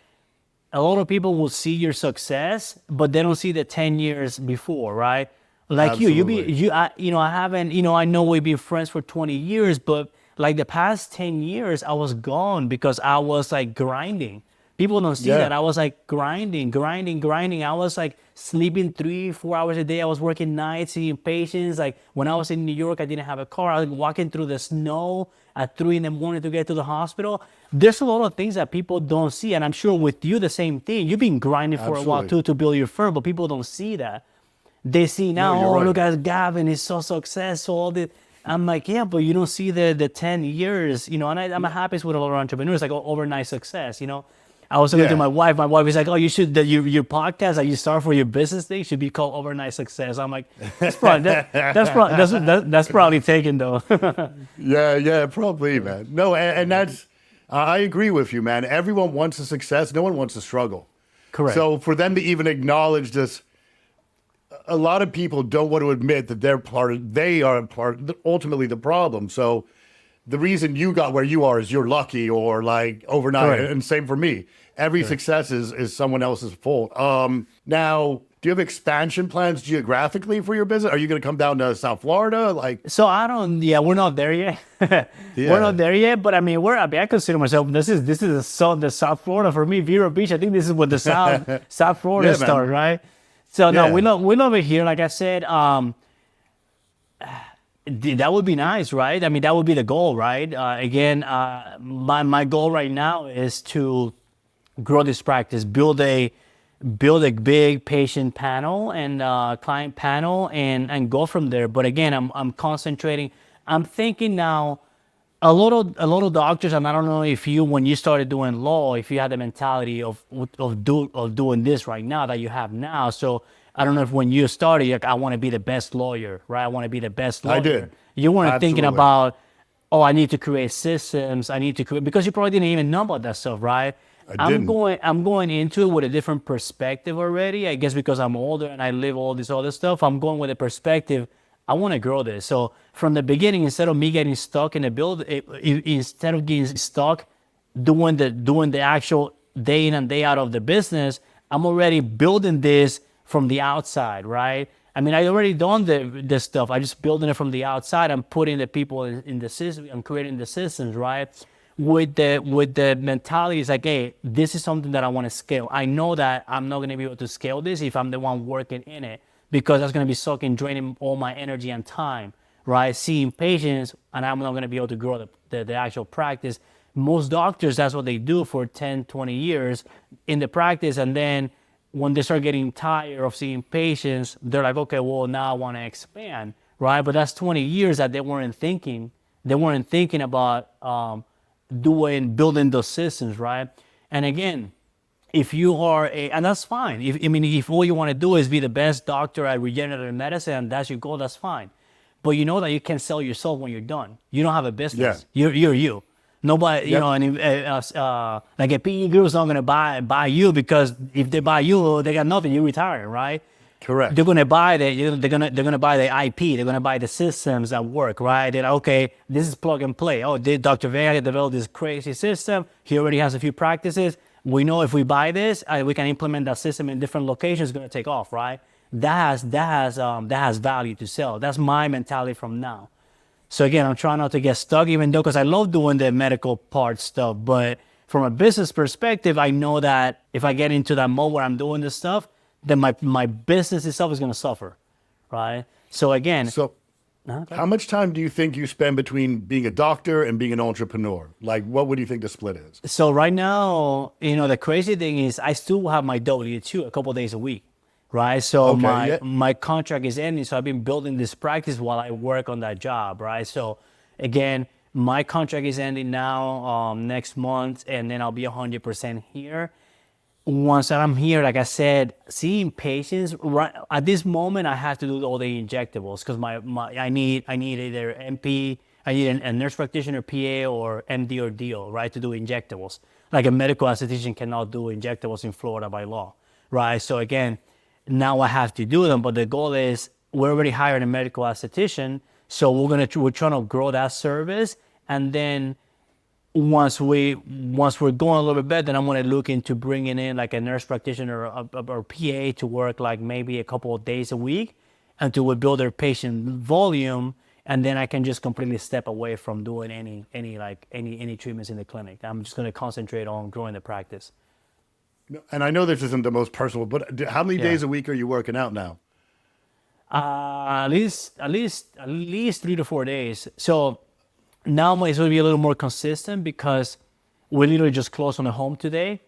a lot of people will see your success, but they don't see the 10 years before, right? Like absolutely. I know we've been friends for 20 years, but like the past 10 years, I was gone because I was like grinding. People don't see that. I was like grinding. I was like sleeping 3-4 hours a day. I was working nights, seeing patients. Like when I was in New York, I didn't have a car. I was walking through the snow at 3 a.m. to get to the hospital. There's a lot of things that people don't see. And I'm sure with you, the same thing. You've been grinding for a while too to build your firm, but people don't see that. They see now, look at Gavin, he's so successful. I'm like, yeah, but you don't see the 10 years, and I'm happiest with a lot of entrepreneurs, like overnight success, I was talking to my wife. My wife is like, "Oh, you should your podcast that you start for your business thing should be called Overnight Success." I'm like, "That's probably taken though." yeah, probably, man. No, and that's I agree with you, man. Everyone wants a success. No one wants to struggle. Correct. So for them to even acknowledge this, a lot of people don't want to admit that they are ultimately the problem. So the reason you got where you are is you're lucky or like overnight. Correct. And same for me. Every success is someone else's fault. Now, do you have expansion plans geographically for your business? Are you going to come down to South Florida? Like, So I don't. Yeah, we're not there yet. Yeah. We're not there yet. But I mean, I consider myself. This is the South Florida for me. Vero Beach. I think this is what the South Florida Yeah, man. started, right? So no, Yeah. we love it here. Like I said, that would be nice, right? I mean, that would be the goal, right? Again, my goal right now is to grow this practice, build a big patient panel and client panel, and go from there. But again, I'm concentrating. I'm thinking now. A lot of doctors, and I don't know if you, when you started doing law, if you had the mentality of doing this right now that you have now. So I don't know if when you started, like, I want to be the best lawyer, right? I want to be the best lawyer. I did. You weren't thinking Absolutely. about, oh, I need to create systems. I need to create, because you probably didn't even know about that stuff, right? didn't. I'm going into it with a different perspective already. I guess because I'm older and I live all this other stuff, I'm going with a perspective. I want to grow this. So from the beginning, instead of me getting stuck in the instead of getting stuck doing the actual day in and day out of the business, I'm already building this from the outside, right? I mean, I already done this stuff. I just building it from the outside. I'm putting the people in the system. I'm creating the systems, right? With the mentality, is like, hey, this is something that I want to scale. I know that I'm not going to be able to scale this if I'm the one working in it, because that's going to be sucking, draining all my energy and time, right? Seeing patients, and I'm not going to be able to grow the actual practice. Most doctors, that's what they do for 10, 20 years in the practice. And then when they start getting tired of seeing patients, they're like, okay, well, now I want to expand, right? But that's 20 years that they weren't thinking. They weren't thinking about building those systems, right? And again, if you are and that's fine. If all you want to do is be the best doctor at regenerative medicine and that's your goal, that's fine. But you know that you can sell yourself when you're done. You don't have a business. You're you. Nobody, Yep. like a PE group's not gonna buy you, because if they buy you, they got nothing. You retire, right? Correct. They're gonna buy they're gonna buy the IP. They're gonna buy the systems that work, right? They're like, okay, this is plug and play. Oh, did Dr. Vega develop this crazy system? He already has a few practices. We know if we buy this, we can implement that system in different locations. It's gonna take off, right? That has value to sell. That's my mentality from now. So again, I'm trying not to get stuck, even though, because I love doing the medical part stuff. But from a business perspective, I know that if I get into that mode where I'm doing this stuff, then my business itself is going to suffer, right? So again, So, how much time do you think you spend between being a doctor and being an entrepreneur? Like, what would you think the split is? so right now, the crazy thing is I still have my W-2 a couple days a week, right? So Okay, yeah. my contract is ending, so I've been building this practice while I work on that job, right? So again, my contract is ending now next month, and then I'll be 100% here. Once that I'm here, like I said, seeing patients right at this moment, I have to do all the injectables, because I need either MP, I need a nurse practitioner, PA, or MD or DO, right, to do injectables. Like a medical esthetician cannot do injectables in Florida by law, right? So again, now I have to do them, but the goal is we're already hiring a medical esthetician, so we're trying to grow that service, and then once we're going a little bit better, then I'm going to look into bringing in like a nurse practitioner or PA to work like maybe a couple of days a week until we build our patient volume, and then I can just completely step away from doing any treatments in the clinic. I'm just going to concentrate on growing the practice. And I know this isn't the most personal, but how many Yeah. days a week are you working out now? At least 3 to 4 days. So now it's going to be a little more consistent, because we literally just closed on a home today.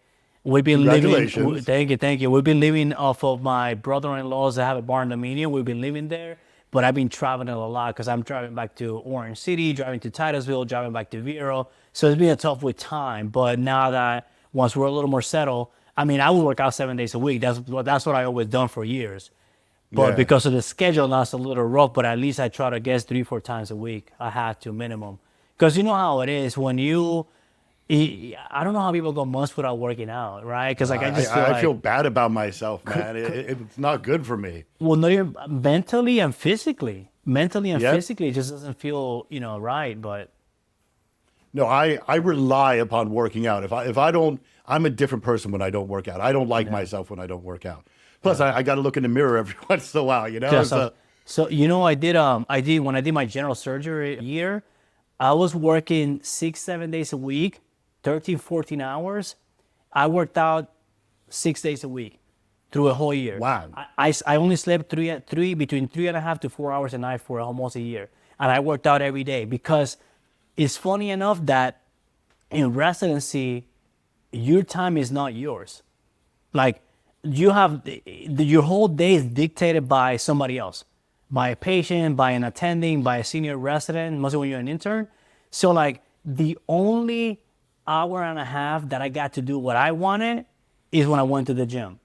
We've been living. Congratulations. Thank you. We've been living off of my brother-in-law's. I have a barn-dominium. We've been living there, but I've been traveling a lot because I'm driving back to Orange City, driving to Titusville, driving back to Vero. So it's been a tough with time. But now that once we're a little more settled, I mean, I would work out 7 days a week. That's what I always done for years. But Yeah. because of the schedule, now it's a little rough. But at least I try to guess 3-4 times a week. I have to minimum, because you know how it is when you I don't know how people go months without working out, right? Because like I just feel I feel like, bad about myself, man. It's not good for me. well, no, you're mentally and Yep. physically, it just doesn't feel, right. But No, I rely upon working out. If I don't, I'm a different person when I don't work out. I don't like yeah, myself when I don't work out. Plus, I got to look in the mirror every once in a while. You know, yeah. so So I did when I did my general surgery year, I was working 6, 7 days a week, 13, 14 hours. I worked out 6 days a week through a whole year. wow. I only slept between 3.5 to 4 hours a night for almost a year. And I worked out every day because it's funny enough that in residency, your time is not yours. Like you have your whole day is dictated by somebody else, by a patient, by an attending, by a senior resident, mostly when you're an intern. So like the only hour and a half that I got to do what I wanted is when I went to the gym.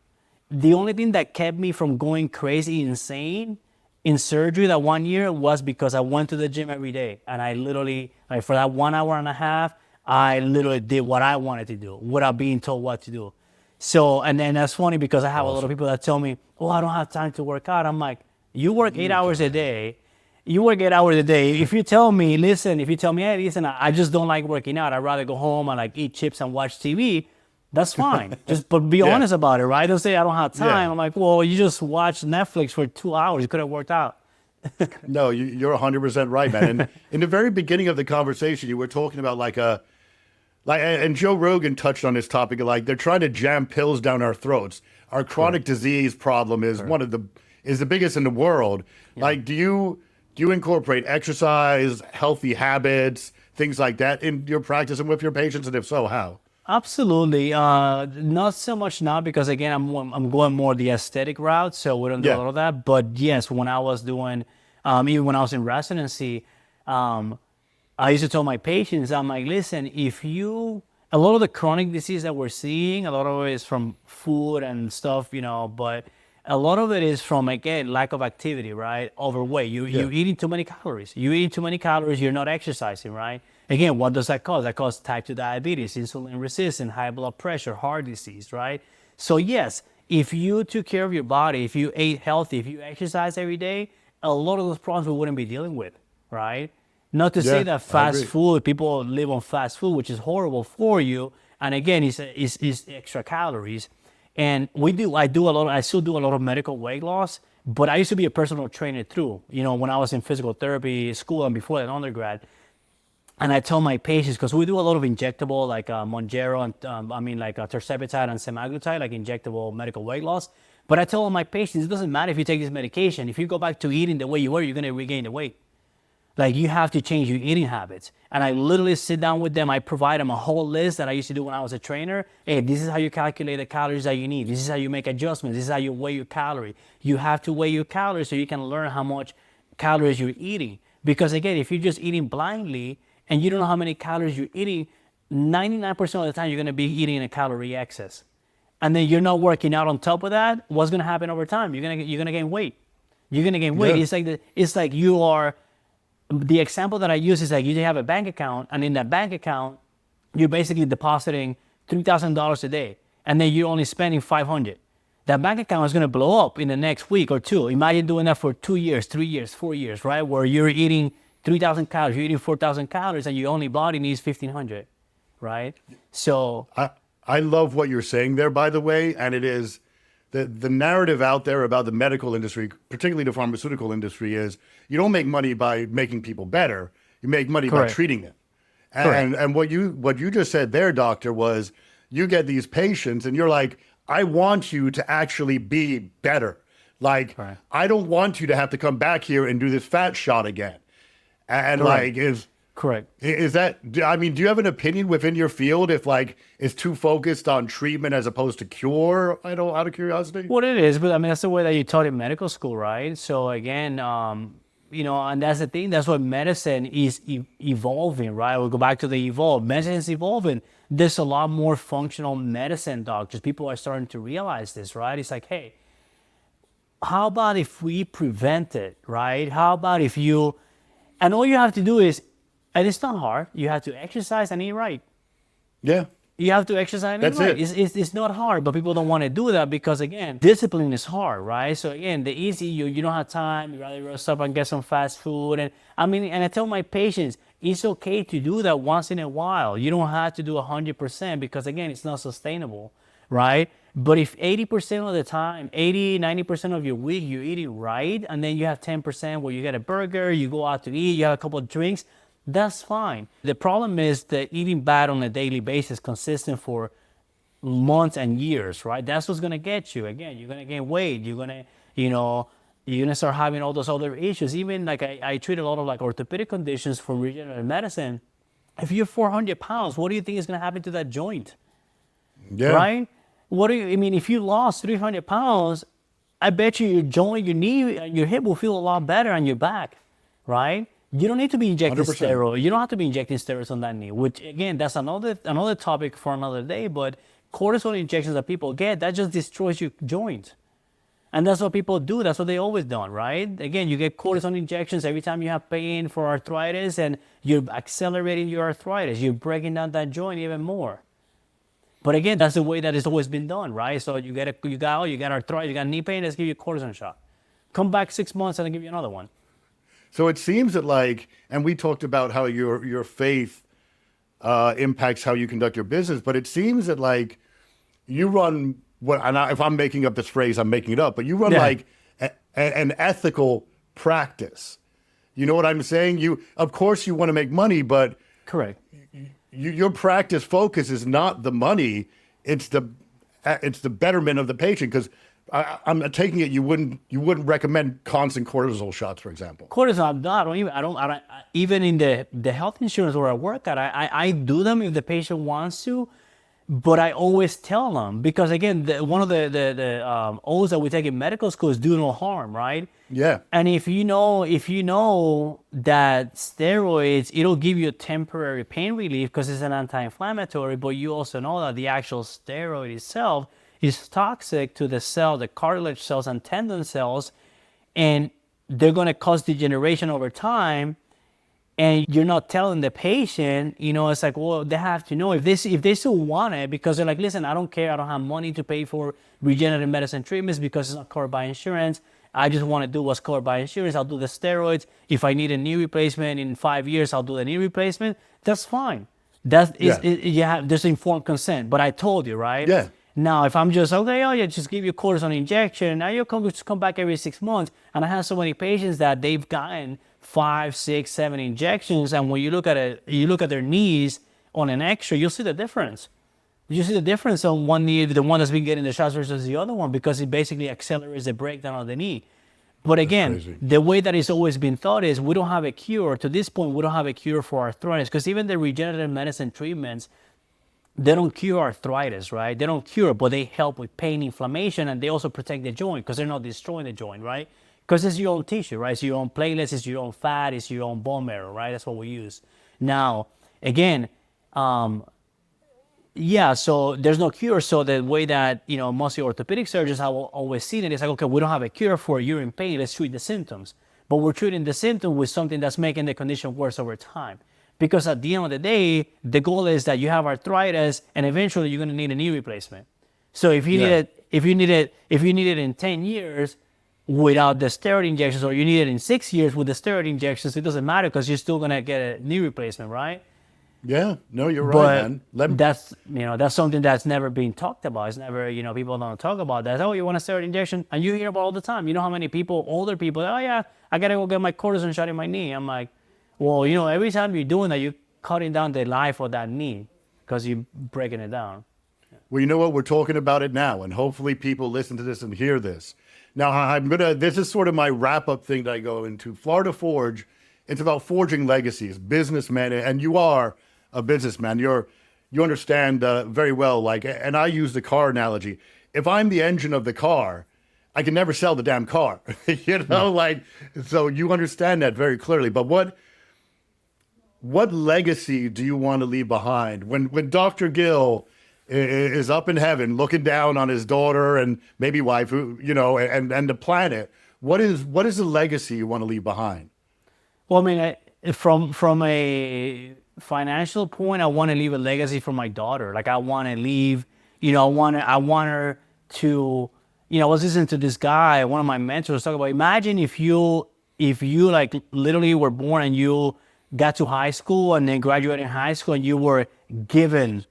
The only thing that kept me from going crazy insane in surgery that one year was because I went to the gym every day, and I literally, like, for that 1 hour and a half, I literally did what I wanted to do without being told what to do. So, and then that's funny because I have a lot of Awesome. people that tell me, oh, I don't have time to work out. I'm like, you work eight You hours a don't. day. You work 8 hours a day. If you tell me, listen, hey, listen, I just don't like working out. I'd rather go home and like eat chips and watch TV. That's fine. Just, but be Yeah. honest about it, right? Don't say I don't have Yeah. time. I'm like, well, you just watched Netflix for 2 hours. You could have worked out. No, you're 100% right, man. And in the very beginning of the conversation, you were talking about and Joe Rogan touched on this topic. Like they're trying to jam pills down our throats. Our chronic disease problem is is the biggest in the world. Like, do you incorporate exercise, healthy habits, things like that in your practice and with your patients? And if so, how? Absolutely. Not so much now because again, I'm going more the aesthetic route, so we don't do a Yeah. lot of that. But yes, when I was doing, even when I was in residency, um, I used to tell my patients, I'm like, listen, a lot of the chronic disease that we're seeing, a lot of it is from food and stuff, but a lot of it is from, again, lack of activity, right? Overweight. Yeah. You eating too many calories. You eat too many calories, you're not exercising, right? Again, what does that cause? That causes type 2 diabetes, insulin resistance, high blood pressure, heart disease, right? So yes, if you took care of your body, if you ate healthy, if you exercise every day, a lot of those problems we wouldn't be dealing with, right? Not to say Yeah, that I fast agree. food, people live on fast food, which is horrible for you. And again, it's extra calories. And I still do a lot of medical weight loss, but I used to be a personal trainer too, when I was in physical therapy school and before that undergrad. And I tell my patients, because we do a lot of injectable, like Monjero, and like tirzepatide and semaglutide, like injectable medical weight loss. But I tell all my patients, it doesn't matter if you take this medication. If you go back to eating the way you were, you're going to regain the weight. Like you have to change your eating habits. And I literally sit down with them. I provide them a whole list that I used to do when I was a trainer. Hey, this is how you calculate the calories that you need. This is how you make adjustments. This is how you weigh your calorie. You have to weigh your calories so you can learn how much calories you're eating. Because again, if you're just eating blindly and you don't know how many calories you're eating, 99% of the time you're going to be eating in a calorie excess. And then you're not working out on top of that. What's going to happen over time? You're going to gain weight. You're going to gain weight. Yeah. It's like you are. The example that I use is like you have a bank account, and in that bank account, you're basically depositing $3,000 a day, and then you're only spending 500. That bank account is going to blow up in the next week or two. Imagine doing that for 2 years, 3 years, 4 years, right? Where you're eating 3,000 calories, you're eating 4,000 calories, and your only body needs 1,500, right? So I love what you're saying there, by the way, and it is the narrative out there about the medical industry, particularly the pharmaceutical industry, is you don't make money by making people better. You make money by correct, treating them. correct, And what you just said there, doctor, was you get these patients and you're like, I want you to actually be better. Like, correct, I don't want you to have to come back here and do this fat shot again. And correct, like, is correct. is that, I mean, do you have an opinion within your field if like it's too focused on treatment as opposed to cure? I don't, out of curiosity. What it is, but I mean that's the way that you taught in medical school, right? So again, and that's the thing. That's what medicine is evolving, right? We'll go back to the evolve. Medicine is evolving. There's a lot more functional medicine doctors. People are starting to realize this, right? It's like, hey, how about if we prevent it, right? How about if and all you have to do is, and it's not hard. You have to exercise and eat right. Yeah. You have to exercise. That's Right. it. It's not hard, but people don't want to do that because again, discipline is hard, right? So again, the easy you don't have time. You rather stop and get some fast food, and I mean, and I tell my patients it's okay to do that once in a while. You don't have to do 100% because again, it's not sustainable, right? But if 80% of the time, 80, 90% of your week you're eating right, and then you have 10% where you get a burger, you go out to eat, you have a couple of drinks, that's fine. The problem is that eating bad on a daily basis, consistent for months and years, right? That's what's gonna get you. Again, you're gonna gain weight. You're gonna start having all those other issues. Even like I treat a lot of like orthopedic conditions for regenerative medicine. If you're 400 pounds, what do you think is gonna happen to that joint, Yeah. right? I mean, if you lost 300 pounds, I bet you your joint, your knee, and your hip will feel a lot better on your back, right? You don't need to be injecting 100%. steroids. You don't have to be injecting steroids on that knee, which again, that's another topic for another day. But cortisone injections that people get, that just destroys your joint. And that's what people do. That's what they always done, right? Again, you get cortisone injections every time you have pain for arthritis, and you're accelerating your arthritis. You're breaking down that joint even more. But again, that's the way that it's always been done, right? So you got arthritis, you got knee pain, let's give you a cortisone shot. Come back 6 months and I'll give you another one. So it seems that like, and we talked about how your faith impacts how you conduct your business, but it seems that like you run if I'm making up this phrase, I'm making it up, but you run like an ethical practice. You know what I'm saying? Of course you want to make money, but Correct. Your practice focus is not the money; it's the betterment of the patient. Because I'm taking it you wouldn't recommend constant cortisol shots, for example. Cortisone, I don't even in the health insurance where I work at, I do them if the patient wants to, but I always tell them because again, one of the O's that we take in medical school is do no harm, right? Yeah. And if you know that steroids, it'll give you a temporary pain relief because it's an anti-inflammatory, but you also know that the actual steroid itself is toxic to the cell, the cartilage cells and tendon cells, and they're going to cause degeneration over time. And you're not telling the patient, it's like, well, they have to know if they still want it because they're like, listen, I don't care. I don't have money to pay for regenerative medicine treatments because it's not covered by insurance. I just want to do what's covered by insurance. I'll do the steroids. If I need a knee replacement in 5 years, I'll do the knee replacement. That's fine. There's informed consent. But I told you, right? Yeah. Now, if I'm just, okay, just give you a cortisone injection. Now you come back every 6 months. And I have so many patients that they've gotten 5, 6, 7 injections. And when you look at their knees on an X-ray, you'll see the difference. You see the difference on one knee, the one that's been getting the shots versus the other one, because it basically accelerates the breakdown of the knee. But again, the way that it's always been thought is we don't have a cure. To this point, we don't have a cure for arthritis because even the regenerative medicine treatments, they don't cure arthritis, right? They don't cure, but they help with pain, inflammation, and they also protect the joint because they're not destroying the joint, right? Because it's your own tissue, right? It's your own platelets, it's your own fat, it's your own bone marrow, right? That's what we use. Now, again, so there's no cure. So the way that, mostly orthopedic surgeons have always seen it is like, okay, we don't have a cure for you're in pain, let's treat the symptoms. But we're treating the symptom with something that's making the condition worse over time. Because at the end of the day, the goal is that you have arthritis and eventually you're going to need a knee replacement. So if you need it in 10 years without the steroid injections, or you need it in 6 years with the steroid injections, it doesn't matter because you're still going to get a knee replacement, right? Yeah, no, you're right, man. That's something that's never been talked about. It's never, people don't talk about that. Oh, you want a steroid injection? And you hear about all the time. You know how many people, older people, oh yeah, I got to go get my cortisone shot in my knee. I'm like, well, every time you're doing that, you're cutting down the life of that knee because you're breaking it down. Well, you know what? We're talking about it now, and hopefully people listen to this and hear this. Now, this is sort of my wrap-up thing that I go into. Florida Forge, it's about forging legacies, businessmen, and you are a businessman. You understand very well, and I use the car analogy. If I'm the engine of the car, I can never sell the damn car, so you understand that very clearly. But what legacy do you want to leave behind when Dr. Gil is up in heaven looking down on his daughter and maybe wife, and the planet? What is the legacy you want to leave behind? Well, I mean, from a financial point, I want to leave a legacy for my daughter. Like I want to leave, I want her to, I was listening to this guy, one of my mentors, talk about. Imagine if you like literally were born and you got to high school and then graduated high school and you were given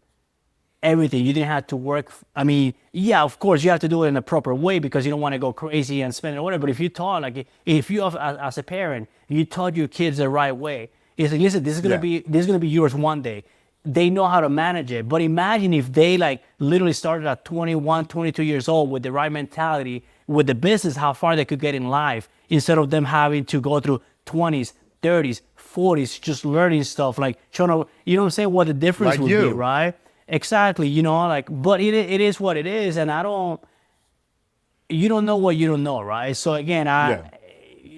everything. You didn't have to work. I mean, yeah, of course you have to do it in a proper way because you don't want to go crazy and spend it or whatever. But if you taught, like if you as a parent, you taught your kids the right way, it's like, listen, this is gonna be yours one day. They know how to manage it. But imagine if they like literally started at 21, 22 years old with the right mentality, with the business, how far they could get in life instead of them having to go through 20s, 30s, 40s, just learning stuff, like trying to, you know what I'm saying, what the difference Like would you. be, right? Exactly, like, but it is what it is, and you don't know what you don't know, right? So again,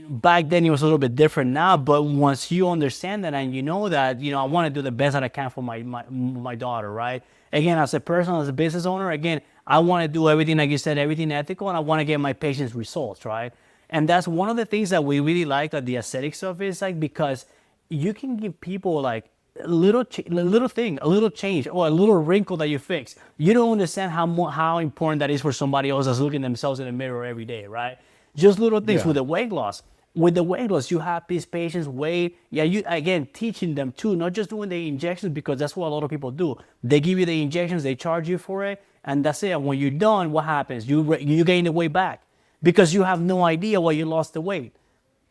back then it was a little bit different now, but once you understand that and you know that, I want to do the best that I can for my daughter, right? Again, as a person, as a business owner, again, I want to do everything, like you said, everything ethical, and I want to get my patients results, right? And that's one of the things that we really like that the aesthetic stuff is like, because you can give people like a little thing, a little change, or a little wrinkle that you fix. You don't understand how important that is for somebody else that's looking themselves in the mirror every day, right? Just little things. With the weight loss. With the weight loss, you have these patients wait. Yeah, you again teaching them too, not just doing the injections, because that's what a lot of people do. They give you the injections, they charge you for it, and that's it. And when you're done, what happens? You gain the weight back because you have no idea why you lost the weight.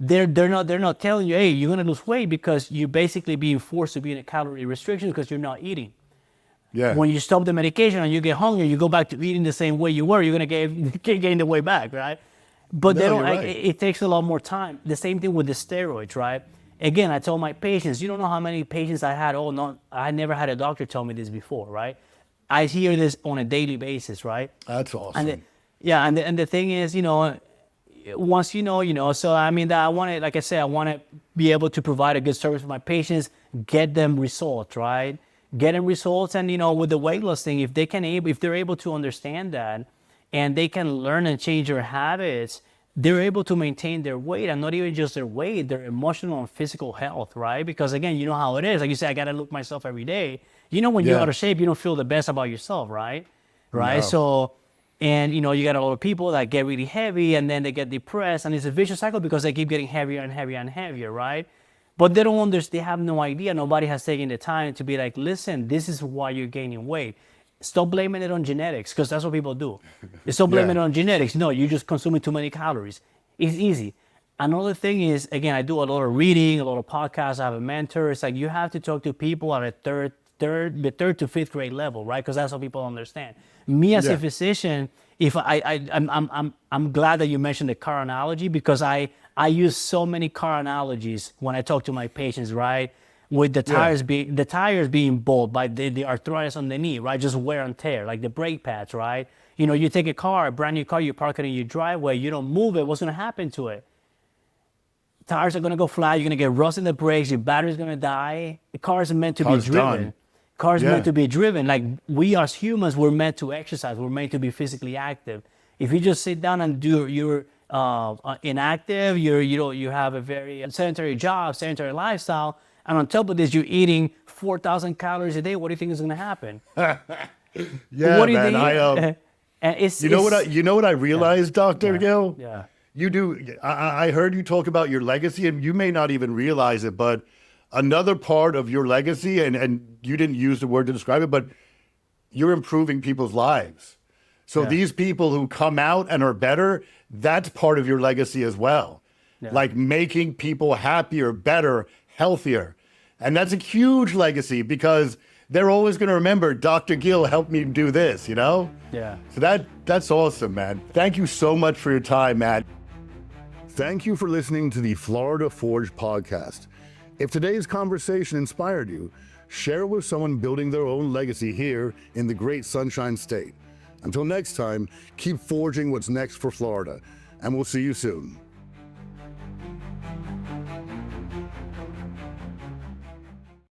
They're not telling you, hey, you're gonna lose weight because you're basically being forced to be in a calorie restriction because you're not eating. Yeah. When you stop the medication and you get hungry, you go back to eating the same way you were. You're gonna gain the weight back, right? But No, they don't. you're right. It takes a lot more time. The same thing with the steroids, right? Again, I tell my patients, you don't know how many patients I had. Oh no, I never had a doctor tell me this before, right? I hear this on a daily basis, right? That's awesome. And the thing is, once so I mean that I want to, like I said, I want to be able to provide a good service for my patients, get them results, right? Get them results, and with the weight loss thing, if they're able to understand that, and they can learn and change their habits, they're able to maintain their weight, and not even just their weight, their emotional and physical health, right? Because again, you know how it is. Like you said, I gotta look myself every day. When you're out of shape, you don't feel the best about yourself, right? Right. No. So. And you got a lot of people that get really heavy and then they get depressed, and it's a vicious cycle because they keep getting heavier and heavier and heavier, right? But they don't understand. They have no idea. Nobody has taken the time to be like, listen, this is why you're gaining weight. Stop blaming it on genetics, because that's what people do. Stop blaming it on genetics. No, you're just consuming too many calories. It's easy. Another thing is, again, I do a lot of reading, a lot of podcasts. I have a mentor. It's like you have to talk to people at a third to fifth grade level, right? Because that's what people understand. Me as a physician, if I'm glad that you mentioned the car analogy, because I use so many car analogies when I talk to my patients, right? With the tires being bald by the arthritis on the knee, right? Just wear and tear, like the brake pads, right? You take a brand new car, you park it in your driveway, you don't move it. What's going to happen to it? Tires are going to go flat. You're going to get rust in the brakes. Your battery's going to die. The car is meant to be driven. Done. Cars meant to be driven. Like we as humans, we're meant to exercise. We're meant to be physically active. If you just sit down and you're inactive, you have a very sedentary job, sedentary lifestyle, and on top of this, you're eating 4,000 calories a day. What do you think is going to happen? Yeah, what do you man. think? You know what I realized, Dr. Gil? Yeah. You do. I heard you talk about your legacy, and you may not even realize it, but another part of your legacy, and you didn't use the word to describe it, but you're improving people's lives. So these people who come out and are better, that's part of your legacy as well. Yeah. Like making people happier, better, healthier. And that's a huge legacy because they're always going to remember Dr. Gil helped me do this, Yeah. So that's awesome, man. Thank you so much for your time, man. Thank you for listening to the Florida Forge podcast. If today's conversation inspired you, share it with someone building their own legacy here in the great Sunshine State. Until next time, keep forging what's next for Florida, and we'll see you soon.